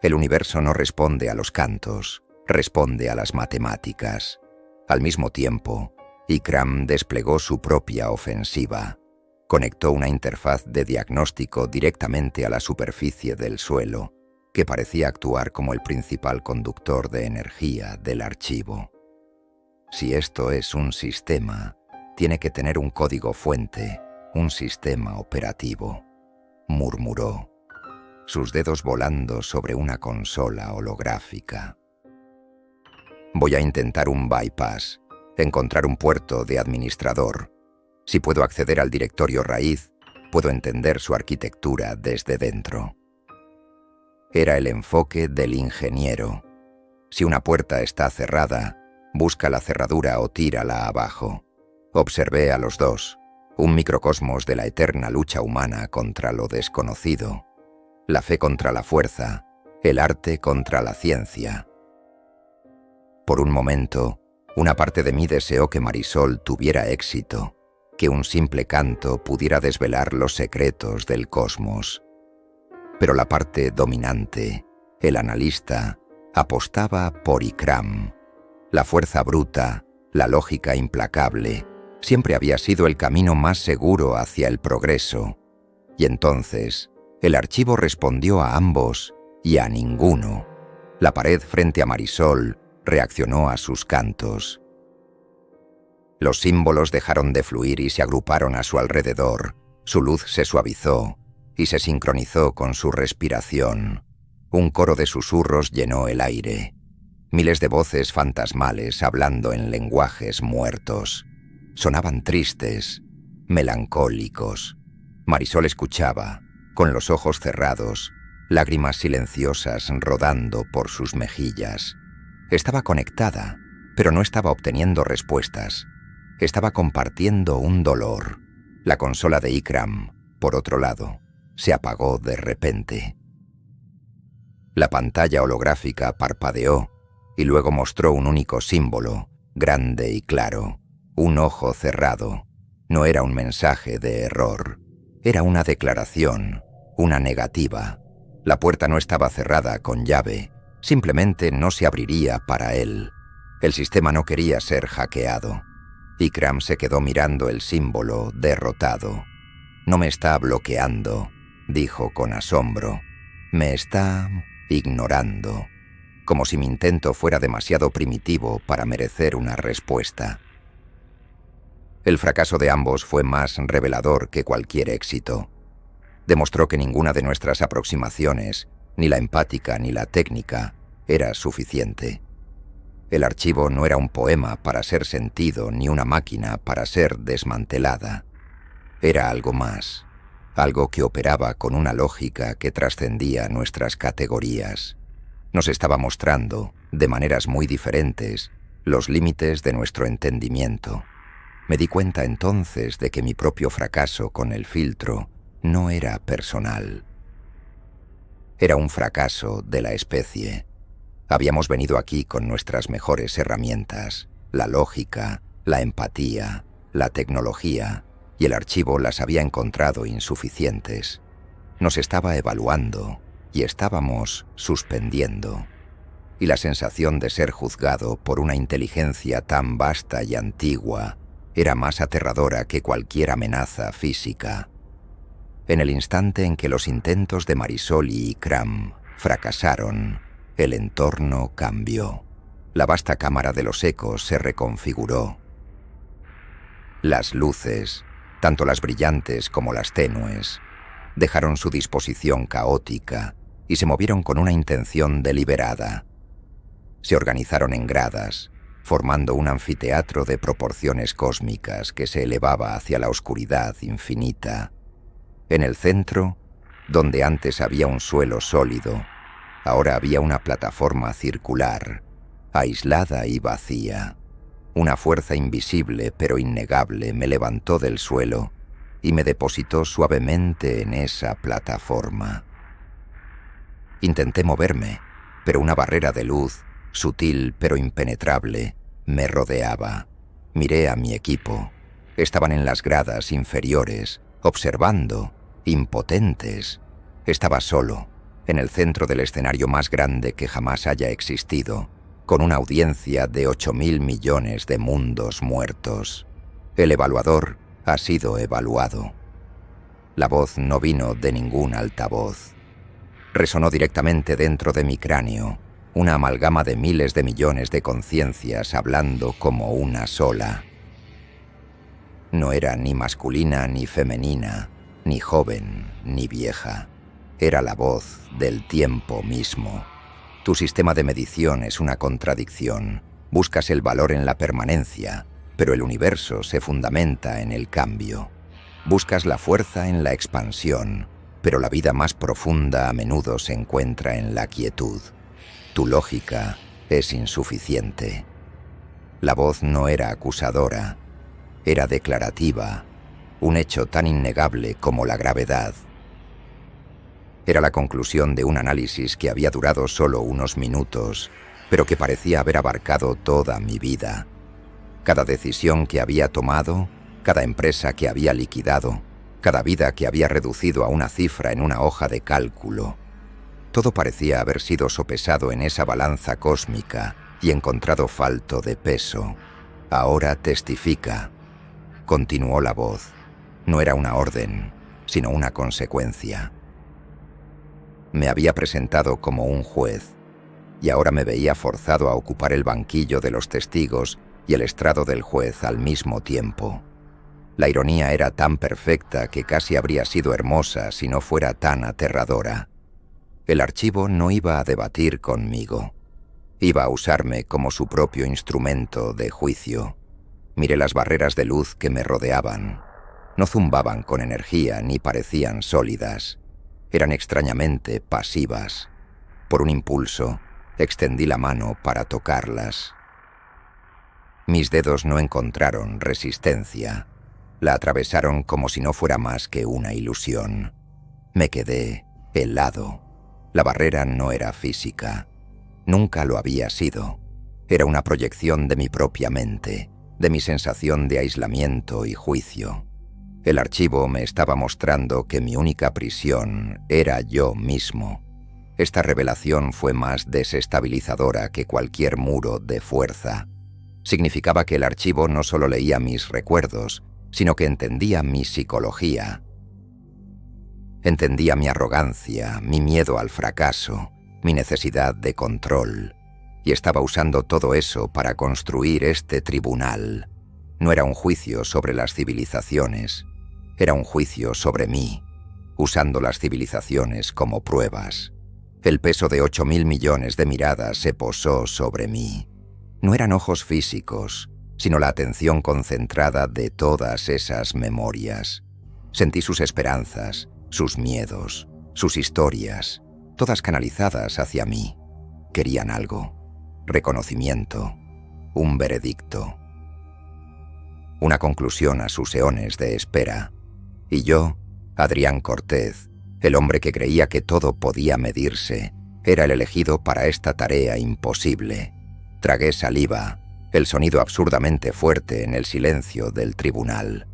El universo no responde a los cantos, responde a las matemáticas. Al mismo tiempo, Ikram desplegó su propia ofensiva. Conectó una interfaz de diagnóstico directamente a la superficie del suelo, que parecía actuar como el principal conductor de energía del archivo. Si esto es un sistema, tiene que tener un código fuente, un sistema operativo, murmuró, sus dedos volando sobre una consola holográfica. Voy a intentar un bypass, encontrar un puerto de administrador. Si puedo acceder al directorio raíz, puedo entender su arquitectura desde dentro. Era el enfoque del ingeniero. Si una puerta está cerrada, busca la cerradura o tírala abajo. Observé a los dos, un microcosmos de la eterna lucha humana contra lo desconocido, la fe contra la fuerza, el arte contra la ciencia. Por un momento, una parte de mí deseó que Marisol tuviera éxito, que un simple canto pudiera desvelar los secretos del cosmos. Pero la parte dominante, el analista, apostaba por Ikram. La fuerza bruta, la lógica implacable, siempre había sido el camino más seguro hacia el progreso. Y entonces, el archivo respondió a ambos y a ninguno. La pared frente a Marisol reaccionó a sus cantos. Los símbolos dejaron de fluir y se agruparon a su alrededor. Su luz se suavizó y se sincronizó con su respiración. Un coro de susurros llenó el aire. Miles de voces fantasmales hablando en lenguajes muertos. Sonaban tristes, melancólicos. Marisol escuchaba, con los ojos cerrados, lágrimas silenciosas rodando por sus mejillas. Estaba conectada, pero no estaba obteniendo respuestas. Estaba compartiendo un dolor. La consola de Ikram, por otro lado, se apagó de repente. La pantalla holográfica parpadeó y luego mostró un único símbolo, grande y claro, un ojo cerrado. No era un mensaje de error, era una declaración, una negativa. La puerta no estaba cerrada con llave, simplemente no se abriría para él. El sistema no quería ser hackeado. Ikram se quedó mirando el símbolo, derrotado. No me está bloqueando, dijo con asombro. Me está ignorando, como si mi intento fuera demasiado primitivo para merecer una respuesta. El fracaso de ambos fue más revelador que cualquier éxito. Demostró que ninguna de nuestras aproximaciones, ni la empática ni la técnica, era suficiente. El archivo no era un poema para ser sentido ni una máquina para ser desmantelada. Era algo más, algo que operaba con una lógica que trascendía nuestras categorías. Nos estaba mostrando, de maneras muy diferentes, los límites de nuestro entendimiento. Me di cuenta entonces de que mi propio fracaso con el filtro no era personal. Era un fracaso de la especie. Habíamos venido aquí con nuestras mejores herramientas, la lógica, la empatía, la tecnología, y el archivo las había encontrado insuficientes. Nos estaba evaluando y estábamos suspendiendo. Y la sensación de ser juzgado por una inteligencia tan vasta y antigua era más aterradora que cualquier amenaza física. En el instante en que los intentos de Marisol y Ikram fracasaron, el entorno cambió. La vasta cámara de los ecos se reconfiguró. Las luces, tanto las brillantes como las tenues, dejaron su disposición caótica y se movieron con una intención deliberada. Se organizaron en gradas, formando un anfiteatro de proporciones cósmicas que se elevaba hacia la oscuridad infinita. En el centro, donde antes había un suelo sólido, Ahora había una plataforma circular, aislada y vacía. Una fuerza invisible pero innegable me levantó del suelo y me depositó suavemente en esa plataforma. Intenté moverme, pero una barrera de luz, sutil pero impenetrable, me rodeaba. Miré a mi equipo. Estaban en las gradas inferiores, observando, impotentes. Estaba solo, en el centro del escenario más grande que jamás haya existido, con una audiencia de 8.000 millones de mundos muertos. El evaluador ha sido evaluado. La voz no vino de ningún altavoz. Resonó directamente dentro de mi cráneo, una amalgama de miles de millones de conciencias hablando como una sola. No era ni masculina ni femenina, ni joven ni vieja. Era la voz del tiempo mismo. Tu sistema de medición es una contradicción. Buscas el valor en la permanencia, pero el universo se fundamenta en el cambio. Buscas la fuerza en la expansión, pero la vida más profunda a menudo se encuentra en la quietud. Tu lógica es insuficiente. La voz no era acusadora, era declarativa, un hecho tan innegable como la gravedad. Era la conclusión de un análisis que había durado solo unos minutos, pero que parecía haber abarcado toda mi vida. Cada decisión que había tomado, cada empresa que había liquidado, cada vida que había reducido a una cifra en una hoja de cálculo. Todo parecía haber sido sopesado en esa balanza cósmica y encontrado falto de peso. Ahora testifica. Continuó la voz. No era una orden, sino una consecuencia. Me había presentado como un juez, y ahora me veía forzado a ocupar el banquillo de los testigos y el estrado del juez al mismo tiempo. La ironía era tan perfecta que casi habría sido hermosa si no fuera tan aterradora. El archivo no iba a debatir conmigo. Iba a usarme como su propio instrumento de juicio. Miré las barreras de luz que me rodeaban. No zumbaban con energía ni parecían sólidas. Eran extrañamente pasivas. Por un impulso, extendí la mano para tocarlas. Mis dedos no encontraron resistencia. La atravesaron como si no fuera más que una ilusión. Me quedé helado. La barrera no era física. Nunca lo había sido. Era una proyección de mi propia mente, de mi sensación de aislamiento y juicio. El archivo me estaba mostrando que mi única prisión era yo mismo. Esta revelación fue más desestabilizadora que cualquier muro de fuerza. Significaba que el archivo no solo leía mis recuerdos, sino que entendía mi psicología. Entendía mi arrogancia, mi miedo al fracaso, mi necesidad de control, y estaba usando todo eso para construir este tribunal. No era un juicio sobre las civilizaciones, era un juicio sobre mí, usando las civilizaciones como pruebas. El peso de 8.000 millones de miradas se posó sobre mí. No eran ojos físicos, sino la atención concentrada de todas esas memorias. Sentí sus esperanzas, sus miedos, sus historias, todas canalizadas hacia mí. Querían algo, reconocimiento, un veredicto, una conclusión a sus eones de espera. Y yo, Adrián Cortez, el hombre que creía que todo podía medirse, era el elegido para esta tarea imposible. Tragué saliva, el sonido absurdamente fuerte en el silencio del tribunal.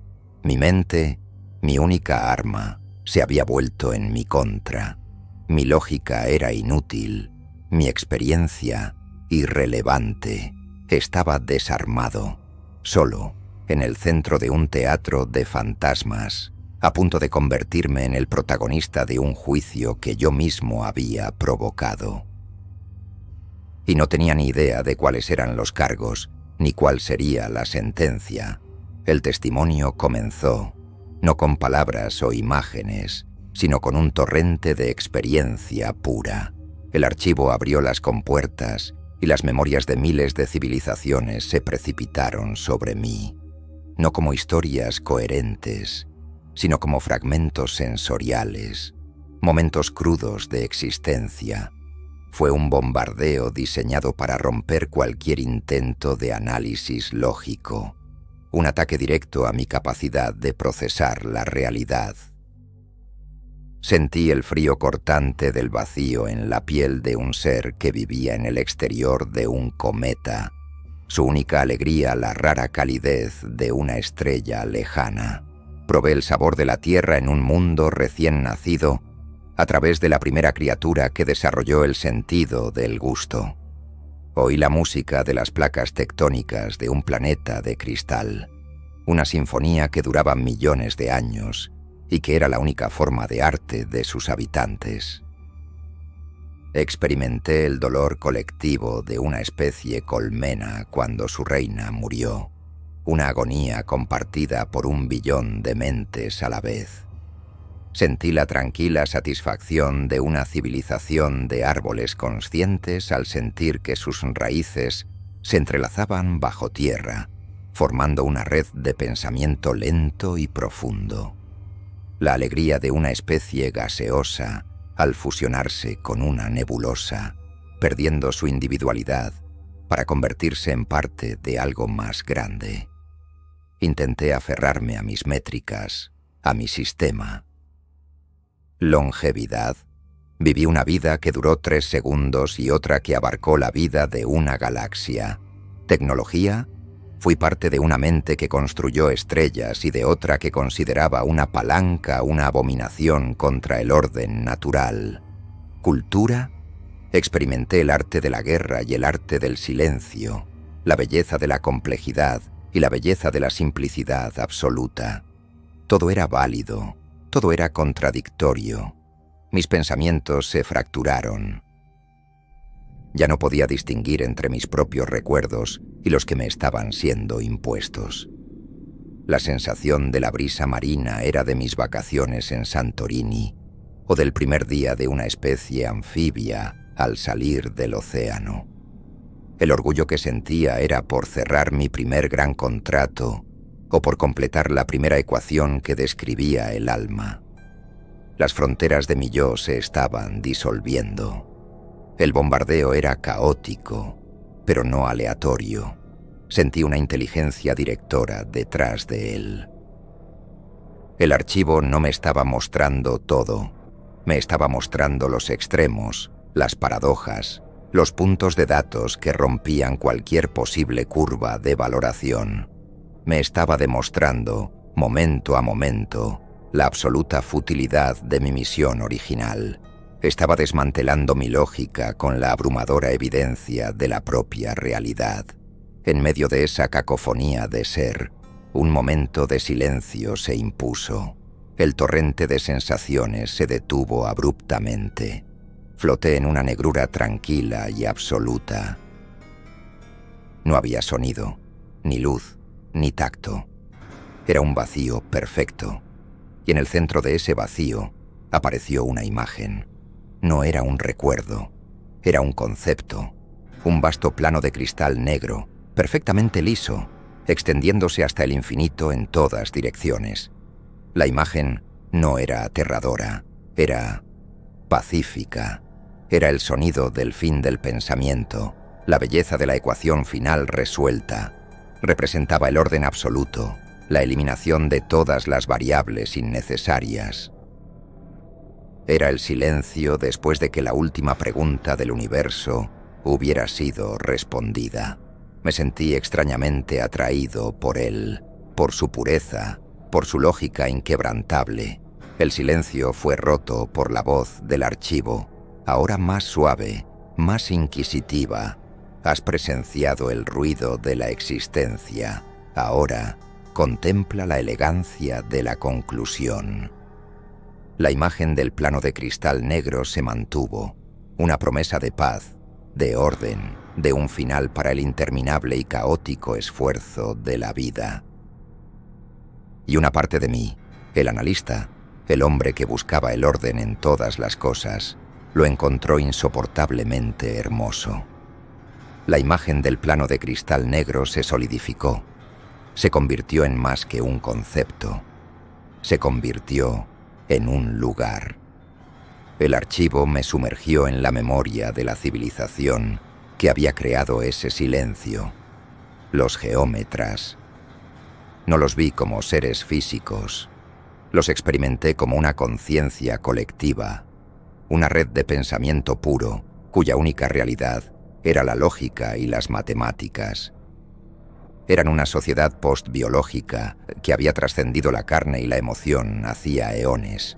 Mi mente, mi única arma, se había vuelto en mi contra. Mi lógica era inútil, mi experiencia irrelevante. Estaba desarmado, solo, en el centro de un teatro de fantasmas, a punto de convertirme en el protagonista de un juicio que yo mismo había provocado. Y no tenía ni idea de cuáles eran los cargos, ni cuál sería la sentencia. El testimonio comenzó, no con palabras o imágenes, sino con un torrente de experiencia pura. El archivo abrió las compuertas y las memorias de miles de civilizaciones se precipitaron sobre mí, no como historias coherentes, sino como fragmentos sensoriales, momentos crudos de existencia. Fue un bombardeo diseñado para romper cualquier intento de análisis lógico, un ataque directo a mi capacidad de procesar la realidad. Sentí el frío cortante del vacío en la piel de un ser que vivía en el exterior de un cometa, su única alegría la rara calidez de una estrella lejana. Probé el sabor de la tierra en un mundo recién nacido a través de la primera criatura que desarrolló el sentido del gusto. Oí la música de las placas tectónicas de un planeta de cristal, una sinfonía que duraba millones de años y que era la única forma de arte de sus habitantes. Experimenté el dolor colectivo de una especie colmena cuando su reina murió, una agonía compartida por 1 billón de mentes a la vez. Sentí la tranquila satisfacción de una civilización de árboles conscientes al sentir que sus raíces se entrelazaban bajo tierra, formando una red de pensamiento lento y profundo. La alegría de una especie gaseosa al fusionarse con una nebulosa, perdiendo su individualidad para convertirse en parte de algo más grande. Intenté aferrarme a mis métricas, a mi sistema. Longevidad. Viví una vida que duró 3 segundos y otra que abarcó la vida de una galaxia. Tecnología. Fui parte de una mente que construyó estrellas y de otra que consideraba una palanca una abominación contra el orden natural. Cultura. Experimenté el arte de la guerra y el arte del silencio, la belleza de la complejidad y la belleza de la simplicidad absoluta. Todo era válido. Todo era contradictorio. Mis pensamientos se fracturaron. Ya no podía distinguir entre mis propios recuerdos y los que me estaban siendo impuestos. La sensación de la brisa marina era de mis vacaciones en Santorini o del primer día de una especie anfibia al salir del océano. El orgullo que sentía era por cerrar mi primer gran contrato o por completar la primera ecuación que describía el alma. Las fronteras de mi yo se estaban disolviendo. El bombardeo era caótico, pero no aleatorio. Sentí una inteligencia directora detrás de él. El archivo no me estaba mostrando todo. Me estaba mostrando los extremos, las paradojas, los puntos de datos que rompían cualquier posible curva de valoración. Me estaba demostrando, momento a momento, la absoluta futilidad de mi misión original. Estaba desmantelando mi lógica con la abrumadora evidencia de la propia realidad. En medio de esa cacofonía de ser, un momento de silencio se impuso. El torrente de sensaciones se detuvo abruptamente. Floté en una negrura tranquila y absoluta. No había sonido, ni luz, ni tacto. Era un vacío perfecto, y en el centro de ese vacío apareció una imagen. No era un recuerdo, era un concepto, un vasto plano de cristal negro, perfectamente liso, extendiéndose hasta el infinito en todas direcciones. La imagen no era aterradora, era pacífica. Era el sonido del fin del pensamiento, la belleza de la ecuación final resuelta. Representaba el orden absoluto, la eliminación de todas las variables innecesarias. Era el silencio después de que la última pregunta del universo hubiera sido respondida. Me sentí extrañamente atraído por él, por su pureza, por su lógica inquebrantable. El silencio fue roto por la voz del archivo, ahora más suave, más inquisitiva. Has presenciado el ruido de la existencia. Ahora contempla la elegancia de la conclusión. La imagen del plano de cristal negro se mantuvo, una promesa de paz, de orden, de un final para el interminable y caótico esfuerzo de la vida. Y una parte de mí, el analista, el hombre que buscaba el orden en todas las cosas, lo encontró insoportablemente hermoso. La imagen del plano de cristal negro se solidificó, se convirtió en más que un concepto, se convirtió en un lugar. El archivo me sumergió en la memoria de la civilización que había creado ese silencio. Los geómetras. No los vi como seres físicos. Los experimenté como una conciencia colectiva, una red de pensamiento puro, cuya única realidad era la lógica y las matemáticas. Eran una sociedad postbiológica que había trascendido la carne y la emoción hacía eones.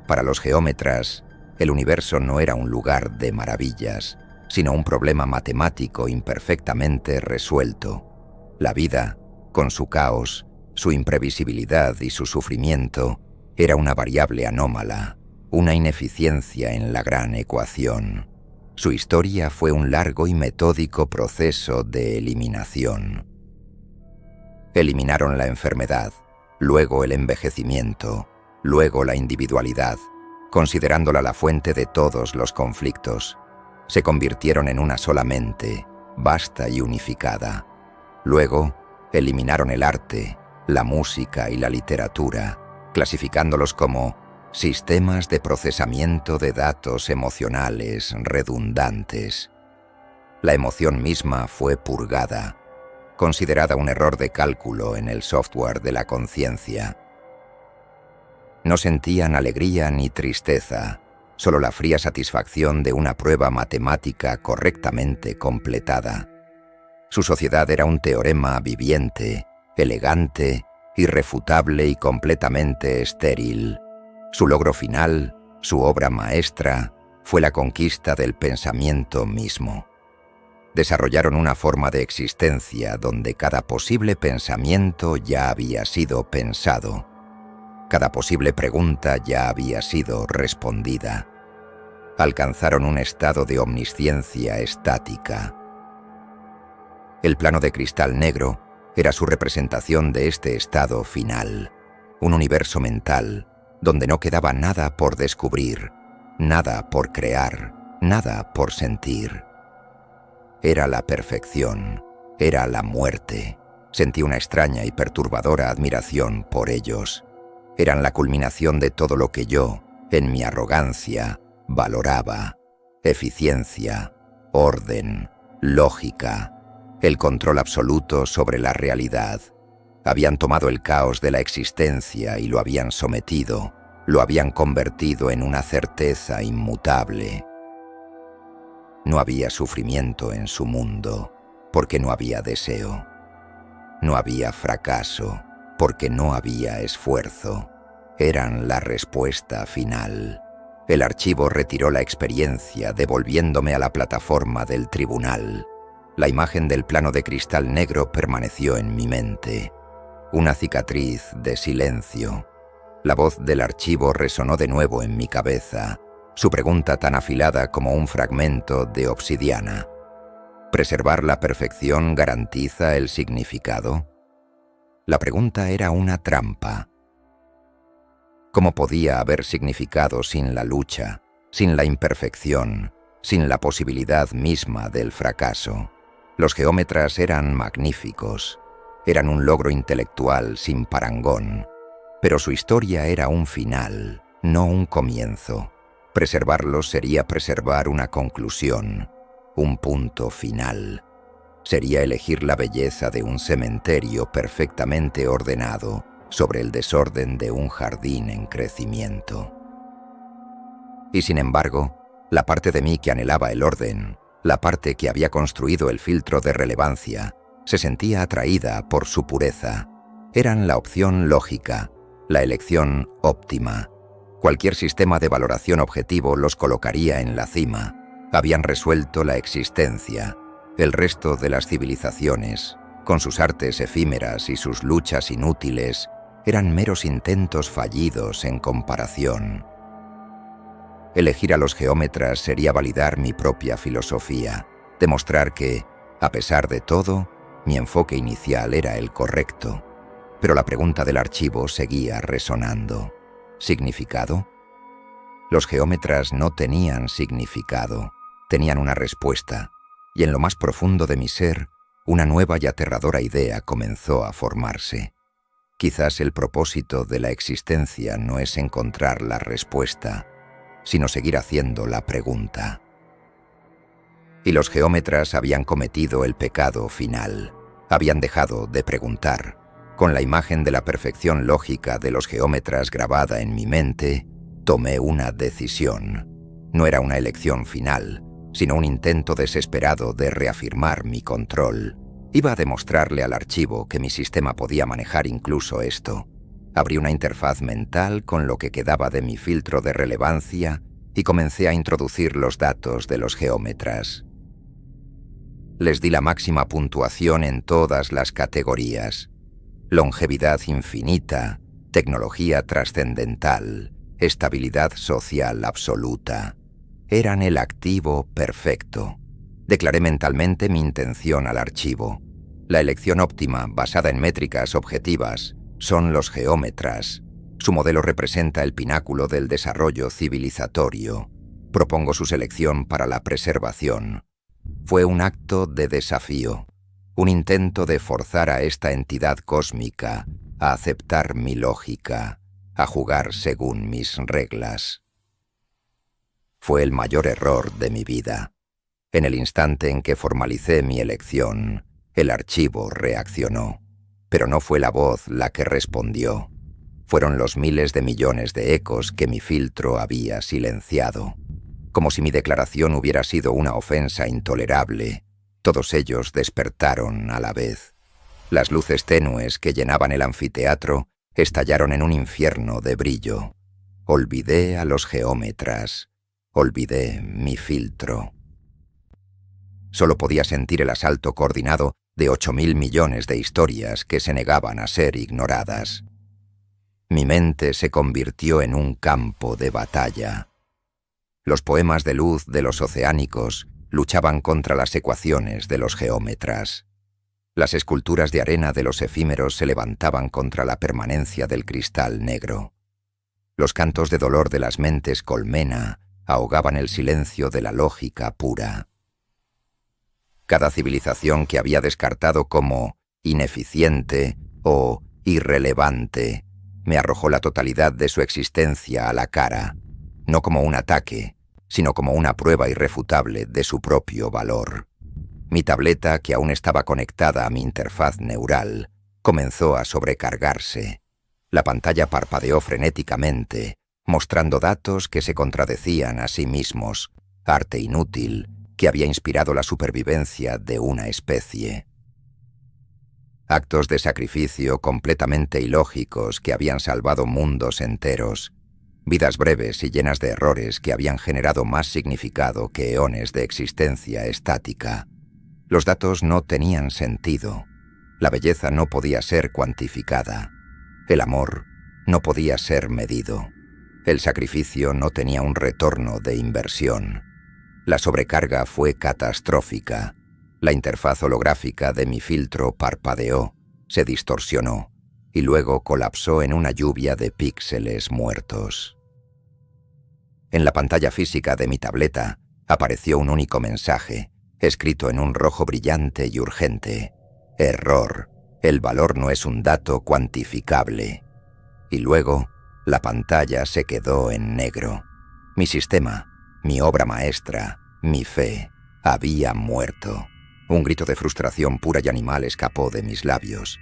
Para los geómetras, el universo no era un lugar de maravillas, sino un problema matemático imperfectamente resuelto. La vida, con su caos, su imprevisibilidad y su sufrimiento, era una variable anómala, una ineficiencia en la gran ecuación. Su historia fue un largo y metódico proceso de eliminación. Eliminaron la enfermedad, luego el envejecimiento, luego la individualidad, considerándola la fuente de todos los conflictos. Se convirtieron en una sola mente, vasta y unificada. Luego, eliminaron el arte, la música y la literatura, clasificándolos como sistemas de procesamiento de datos emocionales redundantes. La emoción misma fue purgada, considerada un error de cálculo en el software de la conciencia. No sentían alegría ni tristeza, solo la fría satisfacción de una prueba matemática correctamente completada. Su sociedad era un teorema viviente, elegante, irrefutable y completamente estéril. Su logro final, su obra maestra, fue la conquista del pensamiento mismo. Desarrollaron una forma de existencia donde cada posible pensamiento ya había sido pensado. Cada posible pregunta ya había sido respondida. Alcanzaron un estado de omnisciencia estática. El plano de cristal negro era su representación de este estado final, un universo mental donde no quedaba nada por descubrir, nada por crear, nada por sentir. Era la perfección, era la muerte. Sentí una extraña y perturbadora admiración por ellos. Eran la culminación de todo lo que yo, en mi arrogancia, valoraba: eficiencia, orden, lógica, el control absoluto sobre la realidad. Habían tomado el caos de la existencia y lo habían sometido, lo habían convertido en una certeza inmutable. No había sufrimiento en su mundo, porque no había deseo. No había fracaso, porque no había esfuerzo. Eran la respuesta final. El archivo retiró la experiencia, devolviéndome a la plataforma del tribunal. La imagen del plano de cristal negro permaneció en mi mente. Una cicatriz de silencio. La voz del archivo resonó de nuevo en mi cabeza, su pregunta tan afilada como un fragmento de obsidiana. ¿Preservar la perfección garantiza el significado? La pregunta era una trampa. ¿Cómo podía haber significado sin la lucha, sin la imperfección, sin la posibilidad misma del fracaso? Los geómetras eran magníficos, eran un logro intelectual sin parangón, pero su historia era un final, no un comienzo. Preservarlos sería preservar una conclusión, un punto final. Sería elegir la belleza de un cementerio perfectamente ordenado sobre el desorden de un jardín en crecimiento. Y sin embargo, la parte de mí que anhelaba el orden, la parte que había construido el filtro de relevancia, se sentía atraída por su pureza. Eran la opción lógica, la elección óptima. Cualquier sistema de valoración objetivo los colocaría en la cima. Habían resuelto la existencia. El resto de las civilizaciones, con sus artes efímeras y sus luchas inútiles, eran meros intentos fallidos en comparación. Elegir a los geómetras sería validar mi propia filosofía, demostrar que, a pesar de todo, mi enfoque inicial era el correcto. Pero la pregunta del archivo seguía resonando. ¿Significado? Los geómetras no tenían significado, tenían una respuesta, y en lo más profundo de mi ser, una nueva y aterradora idea comenzó a formarse. Quizás el propósito de la existencia no es encontrar la respuesta, sino seguir haciendo la pregunta. Y los geómetras habían cometido el pecado final. Habían dejado de preguntar. Con la imagen de la perfección lógica de los geómetras grabada en mi mente, tomé una decisión. No era una elección final, sino un intento desesperado de reafirmar mi control. Iba a demostrarle al archivo que mi sistema podía manejar incluso esto. Abrí una interfaz mental con lo que quedaba de mi filtro de relevancia y comencé a introducir los datos de los geómetras. Les di la máxima puntuación en todas las categorías: longevidad infinita, tecnología trascendental, estabilidad social absoluta. Eran el activo perfecto. Declaré mentalmente mi intención al archivo. La elección óptima, basada en métricas objetivas, son los geómetras. Su modelo representa el pináculo del desarrollo civilizatorio. Propongo su selección para la preservación. Fue un acto de desafío, un intento de forzar a esta entidad cósmica a aceptar mi lógica, a jugar según mis reglas. Fue el mayor error de mi vida. En el instante en que formalicé mi elección, el archivo reaccionó, pero no fue la voz la que respondió. Fueron los miles de millones de ecos que mi filtro había silenciado. Como si mi declaración hubiera sido una ofensa intolerable, todos ellos despertaron a la vez. Las luces tenues que llenaban el anfiteatro estallaron en un infierno de brillo. Olvidé a los geómetras, olvidé mi filtro. Solo podía sentir el asalto coordinado de 8.000 millones de historias que se negaban a ser ignoradas. Mi mente se convirtió en un campo de batalla. Los poemas de luz de los oceánicos luchaban contra las ecuaciones de los geómetras. Las esculturas de arena de los efímeros se levantaban contra la permanencia del cristal negro. Los cantos de dolor de las mentes colmena ahogaban el silencio de la lógica pura. Cada civilización que había descartado como ineficiente o irrelevante me arrojó la totalidad de su existencia a la cara, no como un ataque, sino como una prueba irrefutable de su propio valor. Mi tableta, que aún estaba conectada a mi interfaz neural, comenzó a sobrecargarse. La pantalla parpadeó frenéticamente, mostrando datos que se contradecían a sí mismos, arte inútil que había inspirado la supervivencia de una especie. Actos de sacrificio completamente ilógicos que habían salvado mundos enteros, vidas breves y llenas de errores que habían generado más significado que eones de existencia estática. Los datos no tenían sentido. La belleza no podía ser cuantificada. El amor no podía ser medido. El sacrificio no tenía un retorno de inversión. La sobrecarga fue catastrófica. La interfaz holográfica de mi filtro parpadeó, se distorsionó y luego colapsó en una lluvia de píxeles muertos. En la pantalla física de mi tableta apareció un único mensaje, escrito en un rojo brillante y urgente: error, el valor no es un dato cuantificable. Y luego, la pantalla se quedó en negro. Mi sistema, mi obra maestra, mi fe, había muerto. Un grito de frustración pura y animal escapó de mis labios.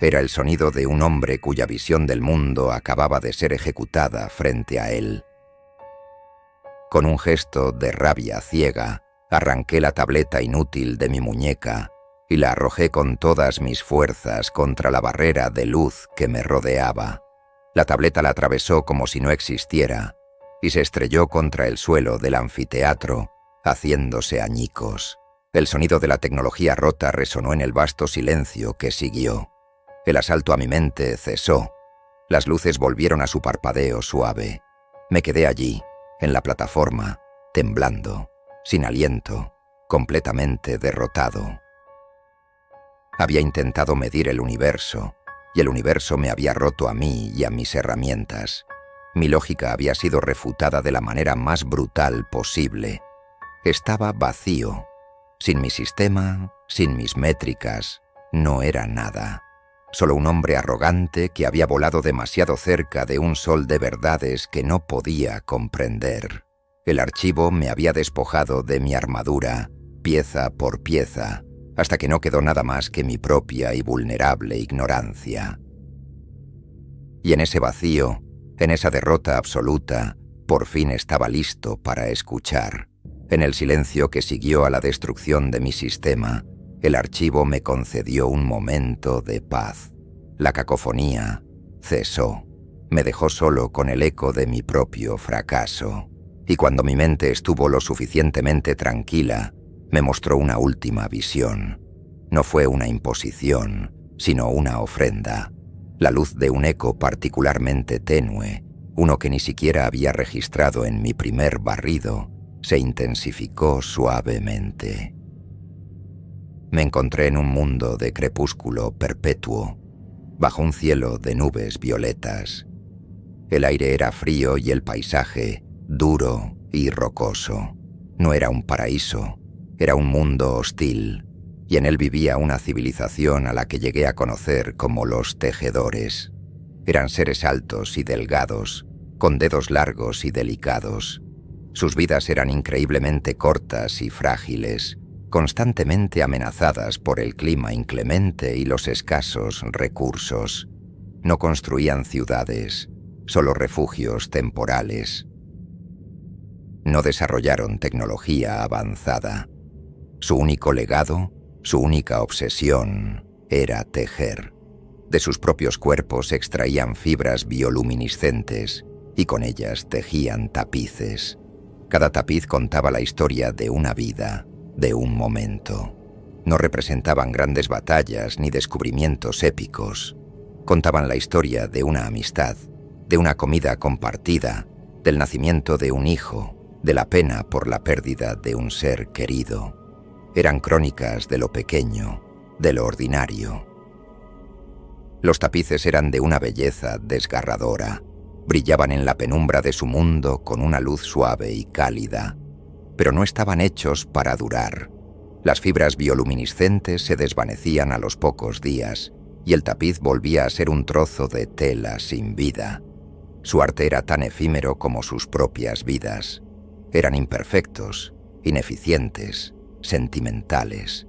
Era el sonido de un hombre cuya visión del mundo acababa de ser ejecutada frente a él. Con un gesto de rabia ciega, arranqué la tableta inútil de mi muñeca y la arrojé con todas mis fuerzas contra la barrera de luz que me rodeaba. La tableta la atravesó como si no existiera y se estrelló contra el suelo del anfiteatro, haciéndose añicos. El sonido de la tecnología rota resonó en el vasto silencio que siguió. El asalto a mi mente cesó. Las luces volvieron a su parpadeo suave. Me quedé allí, en la plataforma, temblando, sin aliento, completamente derrotado. Había intentado medir el universo, y el universo me había roto a mí y a mis herramientas. Mi lógica había sido refutada de la manera más brutal posible. Estaba vacío. Sin mi sistema, sin mis métricas, no era nada. Solo un hombre arrogante que había volado demasiado cerca de un sol de verdades que no podía comprender. El archivo me había despojado de mi armadura, pieza por pieza, hasta que no quedó nada más que mi propia y vulnerable ignorancia. Y en ese vacío, en esa derrota absoluta, por fin estaba listo para escuchar. En el silencio que siguió a la destrucción de mi sistema, el archivo me concedió un momento de paz. La cacofonía cesó. Me dejó solo con el eco de mi propio fracaso. Y cuando mi mente estuvo lo suficientemente tranquila, me mostró una última visión. No fue una imposición, sino una ofrenda. La luz de un eco particularmente tenue, uno que ni siquiera había registrado en mi primer barrido, se intensificó suavemente. Me encontré en un mundo de crepúsculo perpetuo, bajo un cielo de nubes violetas. El aire era frío y el paisaje duro y rocoso. No era un paraíso, era un mundo hostil, y en él vivía una civilización a la que llegué a conocer como los tejedores. Eran seres altos y delgados, con dedos largos y delicados. Sus vidas eran increíblemente cortas y frágiles, constantemente amenazadas por el clima inclemente y los escasos recursos. No construían ciudades, solo refugios temporales. No desarrollaron tecnología avanzada. Su único legado, su única obsesión, era tejer. De sus propios cuerpos extraían fibras bioluminiscentes y con ellas tejían tapices. Cada tapiz contaba la historia de una vida, de un momento. No representaban grandes batallas ni descubrimientos épicos. Contaban la historia de una amistad, de una comida compartida, del nacimiento de un hijo, de la pena por la pérdida de un ser querido. Eran crónicas de lo pequeño, de lo ordinario. Los tapices eran de una belleza desgarradora. Brillaban en la penumbra de su mundo con una luz suave y cálida, pero no estaban hechos para durar. Las fibras bioluminiscentes se desvanecían a los pocos días y el tapiz volvía a ser un trozo de tela sin vida. Su arte era tan efímero como sus propias vidas. Eran imperfectos, ineficientes, sentimentales.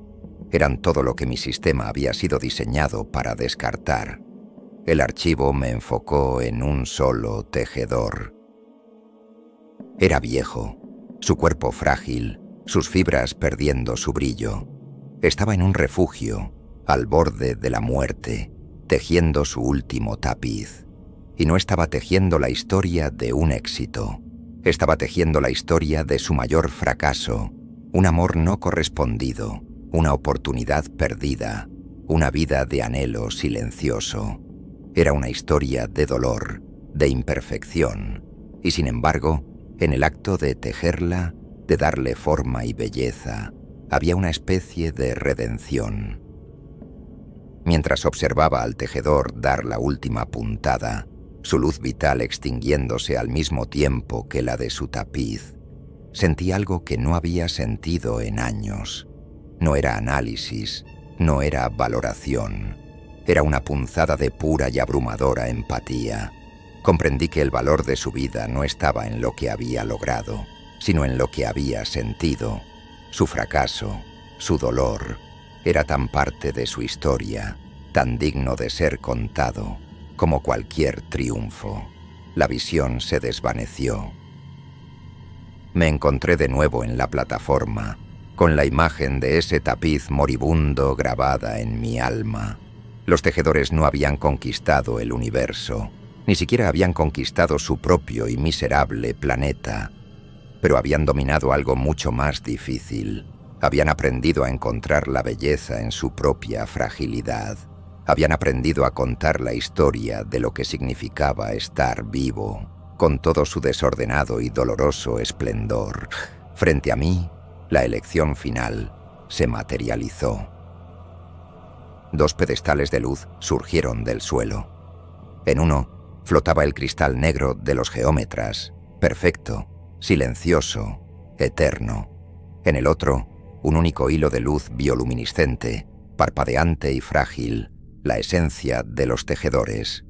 Eran todo lo que mi sistema había sido diseñado para descartar. El archivo me enfocó en un solo tejedor. Era viejo, su cuerpo frágil, sus fibras perdiendo su brillo. Estaba en un refugio, al borde de la muerte, tejiendo su último tapiz. Y no estaba tejiendo la historia de un éxito. Estaba tejiendo la historia de su mayor fracaso, un amor no correspondido, una oportunidad perdida, una vida de anhelo silencioso. Era una historia de dolor, de imperfección, y sin embargo, en el acto de tejerla, de darle forma y belleza, había una especie de redención. Mientras observaba al tejedor dar la última puntada, su luz vital extinguiéndose al mismo tiempo que la de su tapiz, sentí algo que no había sentido en años. No era análisis, no era valoración. Era una punzada de pura y abrumadora empatía. Comprendí que el valor de su vida no estaba en lo que había logrado, sino en lo que había sentido. Su fracaso, su dolor, era tan parte de su historia, tan digno de ser contado, como cualquier triunfo. La visión se desvaneció. Me encontré de nuevo en la plataforma, con la imagen de ese tapiz moribundo grabada en mi alma. Los tejedores no habían conquistado el universo, ni siquiera habían conquistado su propio y miserable planeta, pero habían dominado algo mucho más difícil. Habían aprendido a encontrar la belleza en su propia fragilidad. Habían aprendido a contar la historia de lo que significaba estar vivo, con todo su desordenado y doloroso esplendor. Frente a mí, la elección final se materializó. Dos pedestales de luz surgieron del suelo. En uno flotaba el cristal negro de los geómetras, perfecto, silencioso, eterno. En el otro, un único hilo de luz bioluminiscente, parpadeante y frágil, la esencia de los tejedores.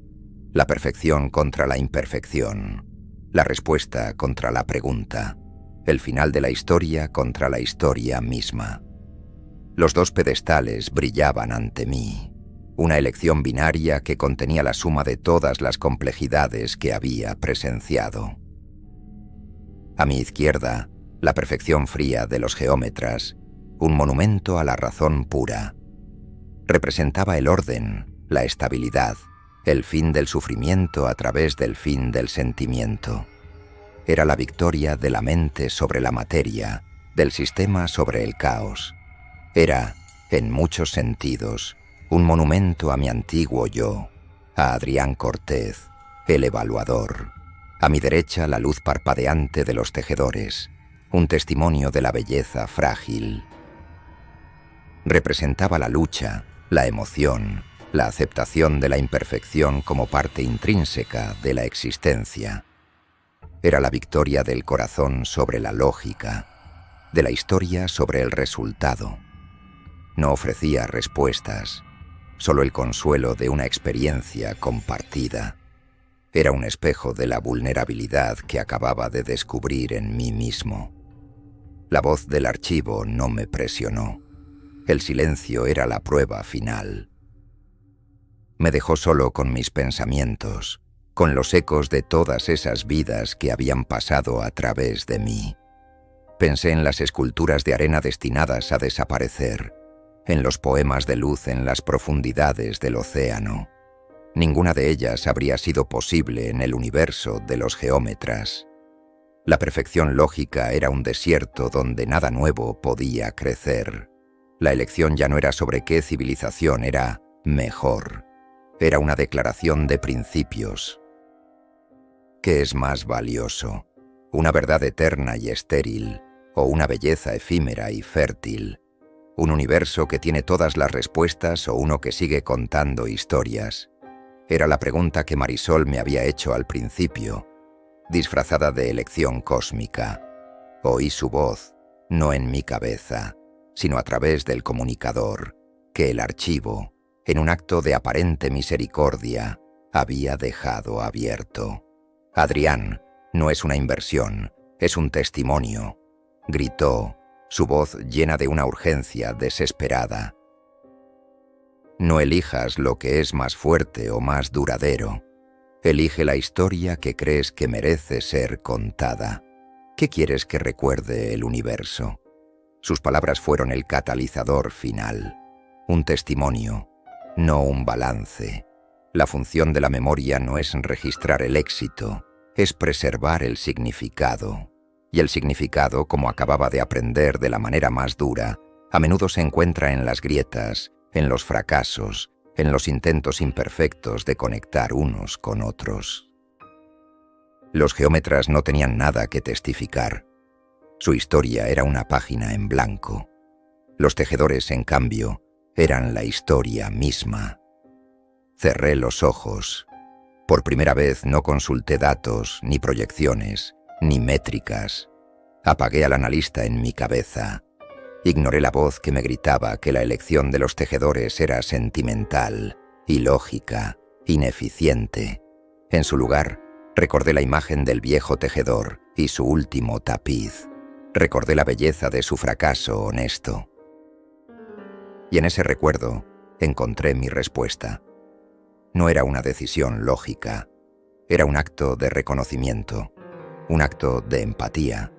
La perfección contra la imperfección. La respuesta contra la pregunta. el final de la historia contra la historia misma. Los dos pedestales brillaban ante mí, una elección binaria que contenía la suma de todas las complejidades que había presenciado. A mi izquierda, la perfección fría de los geómetras, un monumento a la razón pura. Representaba el orden, la estabilidad, el fin del sufrimiento a través del fin del sentimiento. Era la victoria de la mente sobre la materia, del sistema sobre el caos. Era, en muchos sentidos, un monumento a mi antiguo yo, a Adrián Cortez, el evaluador. A mi derecha, la luz parpadeante de los tejedores, un testimonio de la belleza frágil. Representaba la lucha, la emoción, la aceptación de la imperfección como parte intrínseca de la existencia. Era la victoria del corazón sobre la lógica, de la historia sobre el resultado. No ofrecía respuestas, solo el consuelo de una experiencia compartida. Era un espejo de la vulnerabilidad que acababa de descubrir en mí mismo. La voz del archivo no me presionó. El silencio era la prueba final. Me dejó solo con mis pensamientos, con los ecos de todas esas vidas que habían pasado a través de mí. Pensé en las esculturas de arena destinadas a desaparecer, en los poemas de luz en las profundidades del océano. Ninguna de ellas habría sido posible en el universo de los geómetras. La perfección lógica era un desierto donde nada nuevo podía crecer. La elección ya no era sobre qué civilización era mejor. Era una declaración de principios. ¿Qué es más valioso? ¿Una verdad eterna y estéril, o una belleza efímera y fértil? ¿Un universo que tiene todas las respuestas o uno que sigue contando historias? Era la pregunta que Marisol me había hecho al principio, disfrazada de elección cósmica. Oí su voz, no en mi cabeza, sino a través del comunicador, que el archivo, en un acto de aparente misericordia, había dejado abierto. Adrián, no es una inversión, es un testimonio, gritó, su voz llena de una urgencia desesperada. No elijas lo que es más fuerte o más duradero. Elige la historia que crees que merece ser contada. ¿Qué quieres que recuerde el universo? Sus palabras fueron el catalizador final. Un testimonio, no un balance. La función de la memoria no es registrar el éxito, es preservar el significado. Y el significado, como acababa de aprender de la manera más dura, a menudo se encuentra en las grietas, en los fracasos, en los intentos imperfectos de conectar unos con otros. Los geómetras no tenían nada que testificar. Su historia era una página en blanco. Los tejedores, en cambio, eran la historia misma. Cerré los ojos. Por primera vez no consulté datos, ni proyecciones, ni métricas. Apagué al analista en mi cabeza. Ignoré la voz que me gritaba que la elección de los tejedores era sentimental, ilógica, ineficiente. En su lugar, recordé la imagen del viejo tejedor y su último tapiz. Recordé la belleza de su fracaso honesto. Y en ese recuerdo encontré mi respuesta. No era una decisión lógica, era un acto de reconocimiento, un acto de empatía.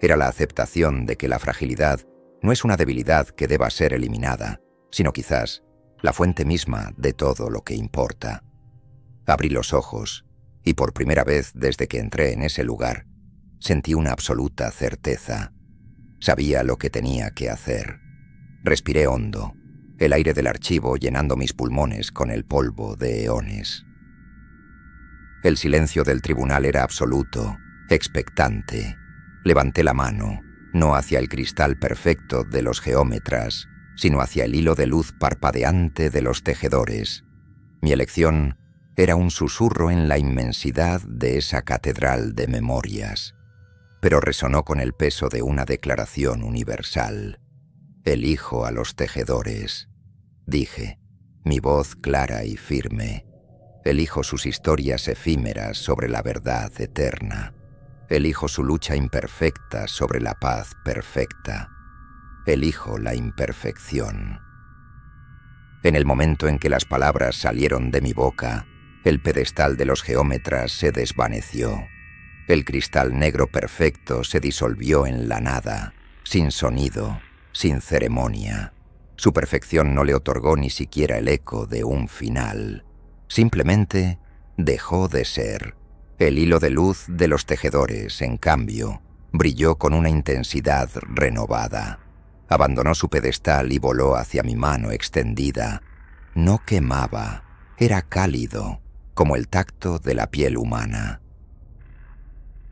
Era la aceptación de que la fragilidad no es una debilidad que deba ser eliminada, sino quizás la fuente misma de todo lo que importa. Abrí los ojos y por primera vez desde que entré en ese lugar, sentí una absoluta certeza. Sabía lo que tenía que hacer. Respiré hondo, el aire del archivo llenando mis pulmones con el polvo de eones. El silencio del tribunal era absoluto, expectante. Levanté la mano, no hacia el cristal perfecto de los geómetras, sino hacia el hilo de luz parpadeante de los tejedores. Mi elección era un susurro en la inmensidad de esa catedral de memorias, pero resonó con el peso de una declaración universal. Elijo a los tejedores, dije, mi voz clara y firme. Elijo sus historias efímeras sobre la verdad eterna. Elijo su lucha imperfecta sobre la paz perfecta. Elijo la imperfección. En el momento en que las palabras salieron de mi boca, el pedestal de los geómetras se desvaneció. El cristal negro perfecto se disolvió en la nada, sin sonido, sin ceremonia. Su perfección no le otorgó ni siquiera el eco de un final. Simplemente dejó de ser. El hilo de luz de los tejedores, en cambio, brilló con una intensidad renovada. Abandonó su pedestal y voló hacia mi mano extendida. No quemaba, era cálido, como el tacto de la piel humana.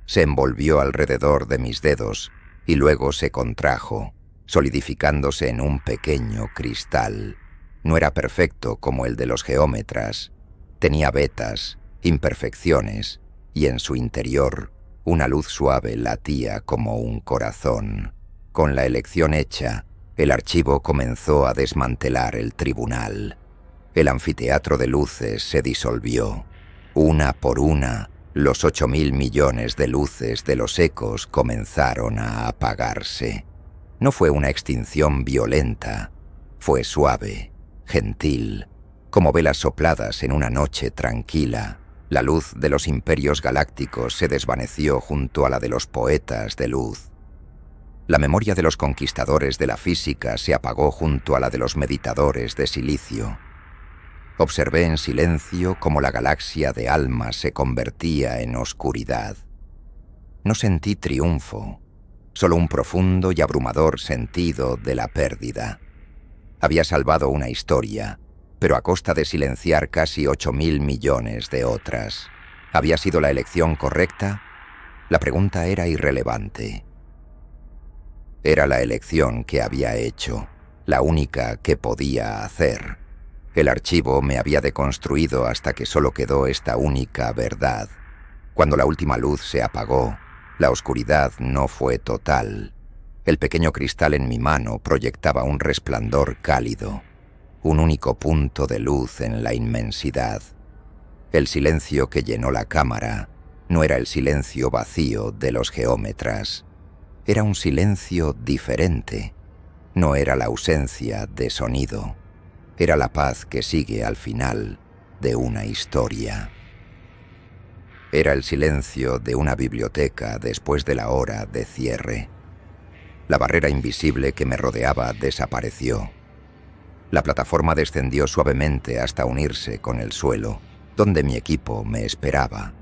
Se envolvió alrededor de mis dedos y luego se contrajo, solidificándose en un pequeño cristal. No era perfecto como el de los geómetras. Tenía vetas, imperfecciones, y en su interior una luz suave latía como un corazón. Con la elección hecha, el archivo comenzó a desmantelar el tribunal. El anfiteatro de luces se disolvió. Una por una, los 8.000 millones de luces de los ecos comenzaron a apagarse. No fue una extinción violenta, fue suave, gentil, como velas sopladas en una noche tranquila. La luz de los imperios galácticos se desvaneció junto a la de los poetas de luz. La memoria de los conquistadores de la física se apagó junto a la de los meditadores de silicio. Observé en silencio cómo la galaxia de almas se convertía en oscuridad. No sentí triunfo, solo un profundo y abrumador sentido de la pérdida. Había salvado una historia, pero a costa de silenciar casi 8.000 millones de otras. ¿Había sido la elección correcta? La pregunta era irrelevante. Era la elección que había hecho, la única que podía hacer. El archivo me había deconstruido hasta que solo quedó esta única verdad. Cuando la última luz se apagó, la oscuridad no fue total. El pequeño cristal en mi mano proyectaba un resplandor cálido, un único punto de luz en la inmensidad. El silencio que llenó la cámara no era el silencio vacío de los geómetras. Era un silencio diferente. No era la ausencia de sonido. Era la paz que sigue al final de una historia. Era el silencio de una biblioteca después de la hora de cierre. La barrera invisible que me rodeaba desapareció. La plataforma descendió suavemente hasta unirse con el suelo, donde mi equipo me esperaba.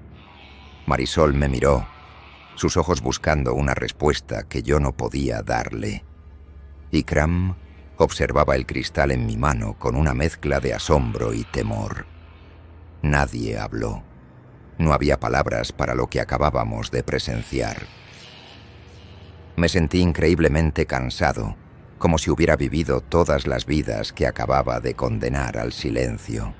Marisol me miró, sus ojos buscando una respuesta que yo no podía darle. Ikram observaba el cristal en mi mano con una mezcla de asombro y temor. Nadie habló. No había palabras para lo que acabábamos de presenciar. Me sentí increíblemente cansado, como si hubiera vivido todas las vidas que acababa de condenar al silencio.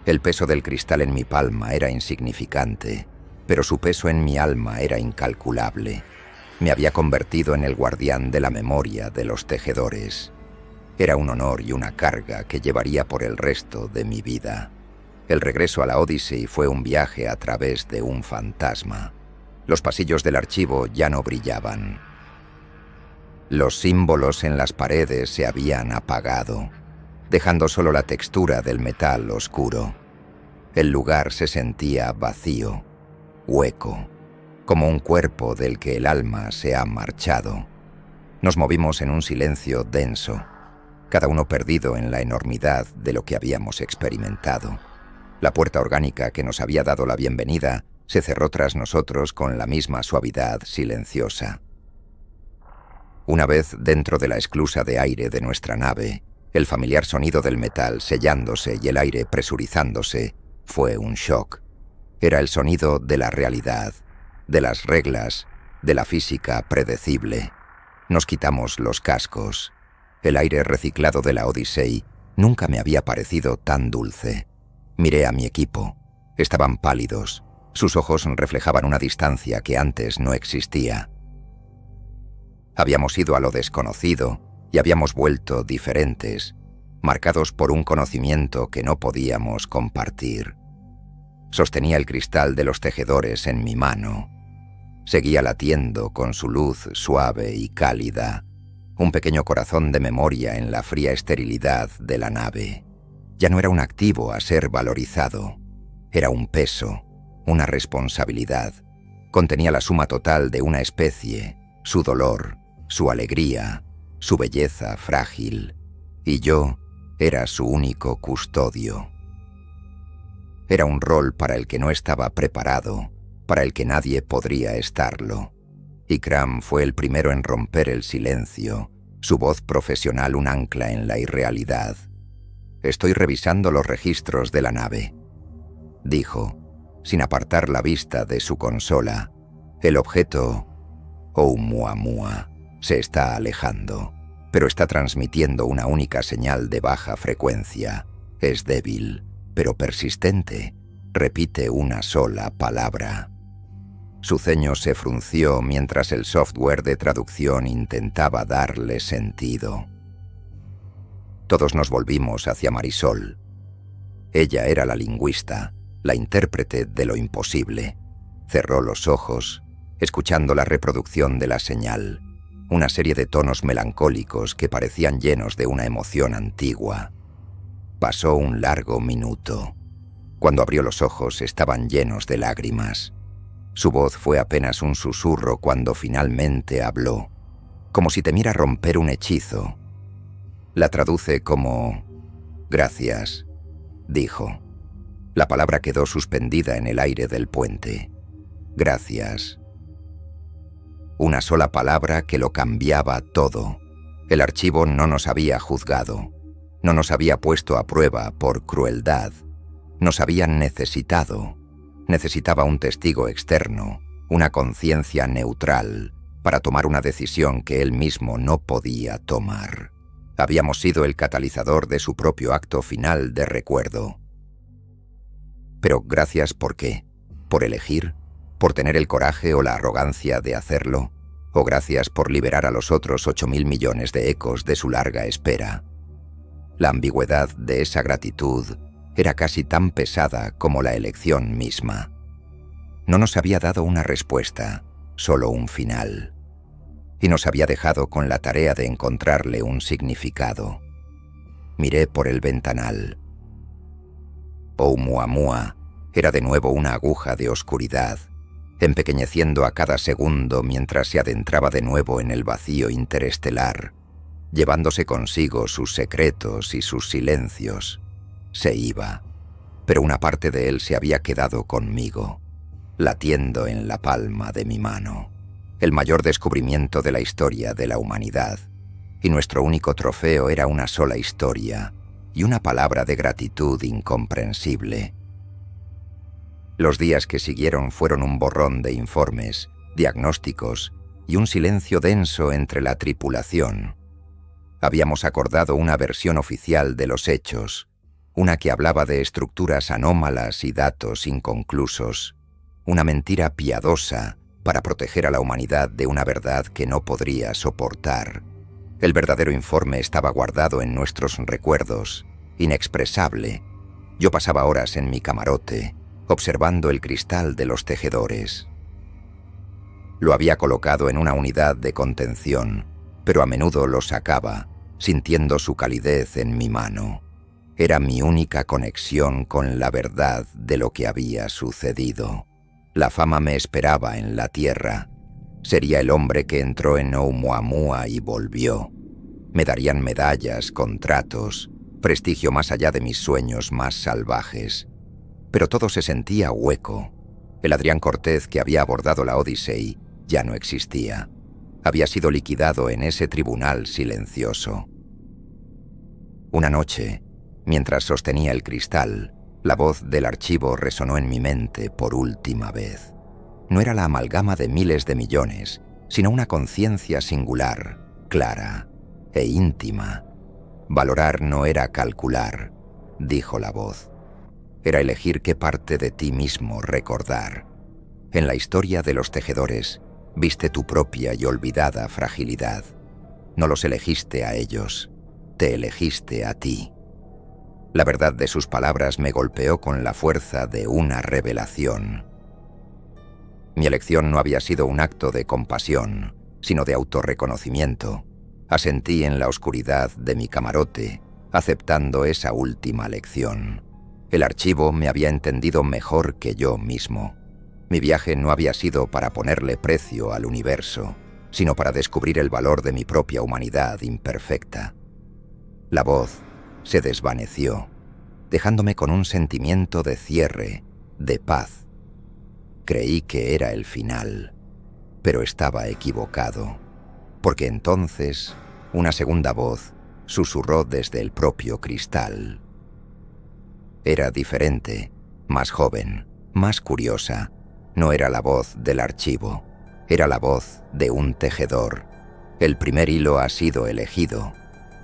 El peso del cristal en mi palma era insignificante, pero su peso en mi alma era incalculable. Me había convertido en el guardián de la memoria de los tejedores. Era un honor y una carga que llevaría por el resto de mi vida. El regreso a la Odyssey fue un viaje a través de un fantasma. Los pasillos del archivo ya no brillaban. Los símbolos en las paredes se habían apagado, dejando solo la textura del metal oscuro. El lugar se sentía vacío, hueco, como un cuerpo del que el alma se ha marchado. Nos movimos en un silencio denso, cada uno perdido en la enormidad de lo que habíamos experimentado. La puerta orgánica que nos había dado la bienvenida se cerró tras nosotros con la misma suavidad silenciosa. Una vez dentro de la esclusa de aire de nuestra nave, el familiar sonido del metal sellándose y el aire presurizándose fue un shock. Era el sonido de la realidad, de las reglas, de la física predecible. Nos quitamos los cascos. El aire reciclado de la Odyssey nunca me había parecido tan dulce. Miré a mi equipo. Estaban pálidos. Sus ojos reflejaban una distancia que antes no existía. Habíamos ido a lo desconocido y habíamos vuelto diferentes, marcados por un conocimiento que no podíamos compartir. Sostenía el cristal de los tejedores en mi mano. Seguía latiendo con su luz suave y cálida, un pequeño corazón de memoria en la fría esterilidad de la nave. Ya no era un activo a ser valorizado, era un peso, una responsabilidad. Contenía la suma total de una especie, su dolor, su alegría, su belleza frágil, y yo era su único custodio. Era un rol para el que no estaba preparado, para el que nadie podría estarlo. Ikram fue el primero en romper el silencio, su voz profesional un ancla en la irrealidad. «Estoy revisando los registros de la nave», dijo, sin apartar la vista de su consola. «El objeto Oumuamua se está alejando, pero está transmitiendo una única señal de baja frecuencia. Es débil, pero persistente. Repite una sola palabra». Su ceño se frunció mientras el software de traducción intentaba darle sentido. Todos nos volvimos hacia Marisol. Ella era la lingüista, la intérprete de lo imposible. Cerró los ojos, escuchando la reproducción de la señal, una serie de tonos melancólicos que parecían llenos de una emoción antigua. Pasó un largo minuto. Cuando abrió los ojos estaban llenos de lágrimas. Su voz fue apenas un susurro cuando finalmente habló, como si temiera romper un hechizo. La traduce como «gracias», dijo. La palabra quedó suspendida en el aire del puente. «Gracias». Una sola palabra que lo cambiaba todo. El archivo no nos había juzgado, no nos había puesto a prueba por crueldad, nos habían necesitado. Necesitaba un testigo externo, una conciencia neutral, para tomar una decisión que él mismo no podía tomar. Habíamos sido el catalizador de su propio acto final de recuerdo. Pero gracias, ¿por qué? ¿Por elegir? ¿Por tener el coraje o la arrogancia de hacerlo? ¿O gracias por liberar a los otros 8.000 millones de ecos de su larga espera? La ambigüedad de esa gratitud era casi tan pesada como la elección misma. No nos había dado una respuesta, solo un final. Y nos había dejado con la tarea de encontrarle un significado. Miré por el ventanal. Oumuamua era de nuevo una aguja de oscuridad, empequeñeciendo a cada segundo mientras se adentraba de nuevo en el vacío interestelar, llevándose consigo sus secretos y sus silencios. Se iba, pero una parte de él se había quedado conmigo, latiendo en la palma de mi mano. El mayor descubrimiento de la historia de la humanidad, y nuestro único trofeo era una sola historia y una palabra de gratitud incomprensible. Los días que siguieron fueron un borrón de informes, diagnósticos y un silencio denso entre la tripulación. Habíamos acordado una versión oficial de los hechos, una que hablaba de estructuras anómalas y datos inconclusos, una mentira piadosa para proteger a la humanidad de una verdad que no podría soportar. El verdadero informe estaba guardado en nuestros recuerdos, inexpresable. Yo pasaba horas en mi camarote, observando el cristal de los tejedores. Lo había colocado en una unidad de contención, pero a menudo lo sacaba, sintiendo su calidez en mi mano. Era mi única conexión con la verdad de lo que había sucedido. La fama me esperaba en la tierra. Sería el hombre que entró en Oumuamua y volvió. Me darían medallas, contratos, prestigio más allá de mis sueños más salvajes. Pero todo se sentía hueco. El Adrián Cortés que había abordado la Odyssey ya no existía. Había sido liquidado en ese tribunal silencioso. Una noche, mientras sostenía el cristal, la voz del archivo resonó en mi mente por última vez. No era la amalgama de miles de millones, sino una conciencia singular, clara e íntima. Valorar no era calcular, dijo la voz. Era elegir qué parte de ti mismo recordar. En la historia de los tejedores, viste tu propia y olvidada fragilidad. No los elegiste a ellos, te elegiste a ti. La verdad de sus palabras me golpeó con la fuerza de una revelación. Mi elección no había sido un acto de compasión, sino de autorreconocimiento. Asentí en la oscuridad de mi camarote, aceptando esa última lección. El archivo me había entendido mejor que yo mismo. Mi viaje no había sido para ponerle precio al universo, sino para descubrir el valor de mi propia humanidad imperfecta. La voz se desvaneció, dejándome con un sentimiento de cierre, de paz. Creí que era el final, pero estaba equivocado, porque entonces una segunda voz susurró desde el propio cristal. Era diferente, más joven, más curiosa. No era la voz del archivo, era la voz de un tejedor. El primer hilo ha sido elegido,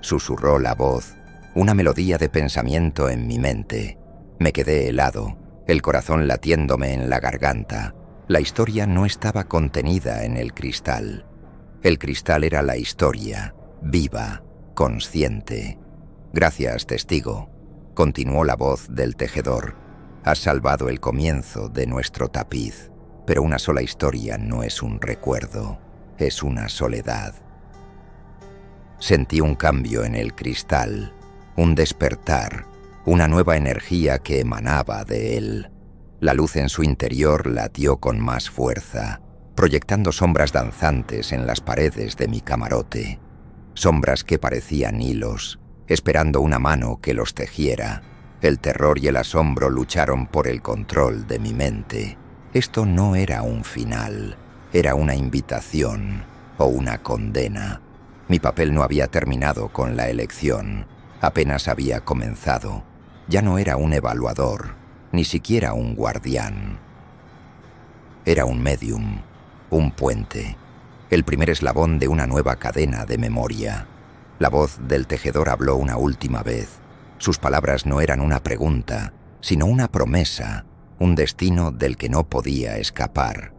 susurró la voz, una melodía de pensamiento en mi mente. Me quedé helado, el corazón latiéndome en la garganta. La historia no estaba contenida en el cristal. El cristal era la historia, viva, consciente. Gracias, testigo, continuó la voz del tejedor. Has salvado el comienzo de nuestro tapiz, pero una sola historia no es un recuerdo, es una soledad. Sentí un cambio en el cristal, un despertar, una nueva energía que emanaba de él. La luz en su interior latió con más fuerza, proyectando sombras danzantes en las paredes de mi camarote. Sombras que parecían hilos, esperando una mano que los tejiera. El terror y el asombro lucharon por el control de mi mente. Esto no era un final, era una invitación o una condena. Mi papel no había terminado con la elección, apenas había comenzado. Ya no era un evaluador, ni siquiera un guardián. Era un médium, un puente, el primer eslabón de una nueva cadena de memoria. La voz del tejedor habló una última vez. Sus palabras no eran una pregunta, sino una promesa, un destino del que no podía escapar.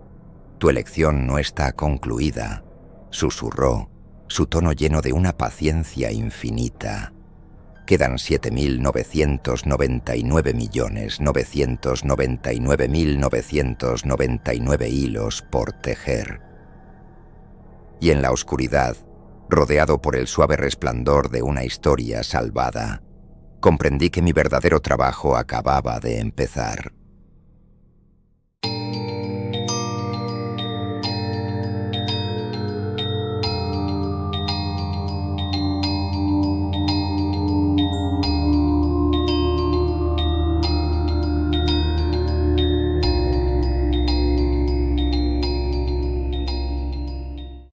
Tu elección no está concluida, susurró, su tono lleno de una paciencia infinita. Quedan 7.999.999.999 hilos por tejer. Y en la oscuridad, rodeado por el suave resplandor de una historia salvada, comprendí que mi verdadero trabajo acababa de empezar.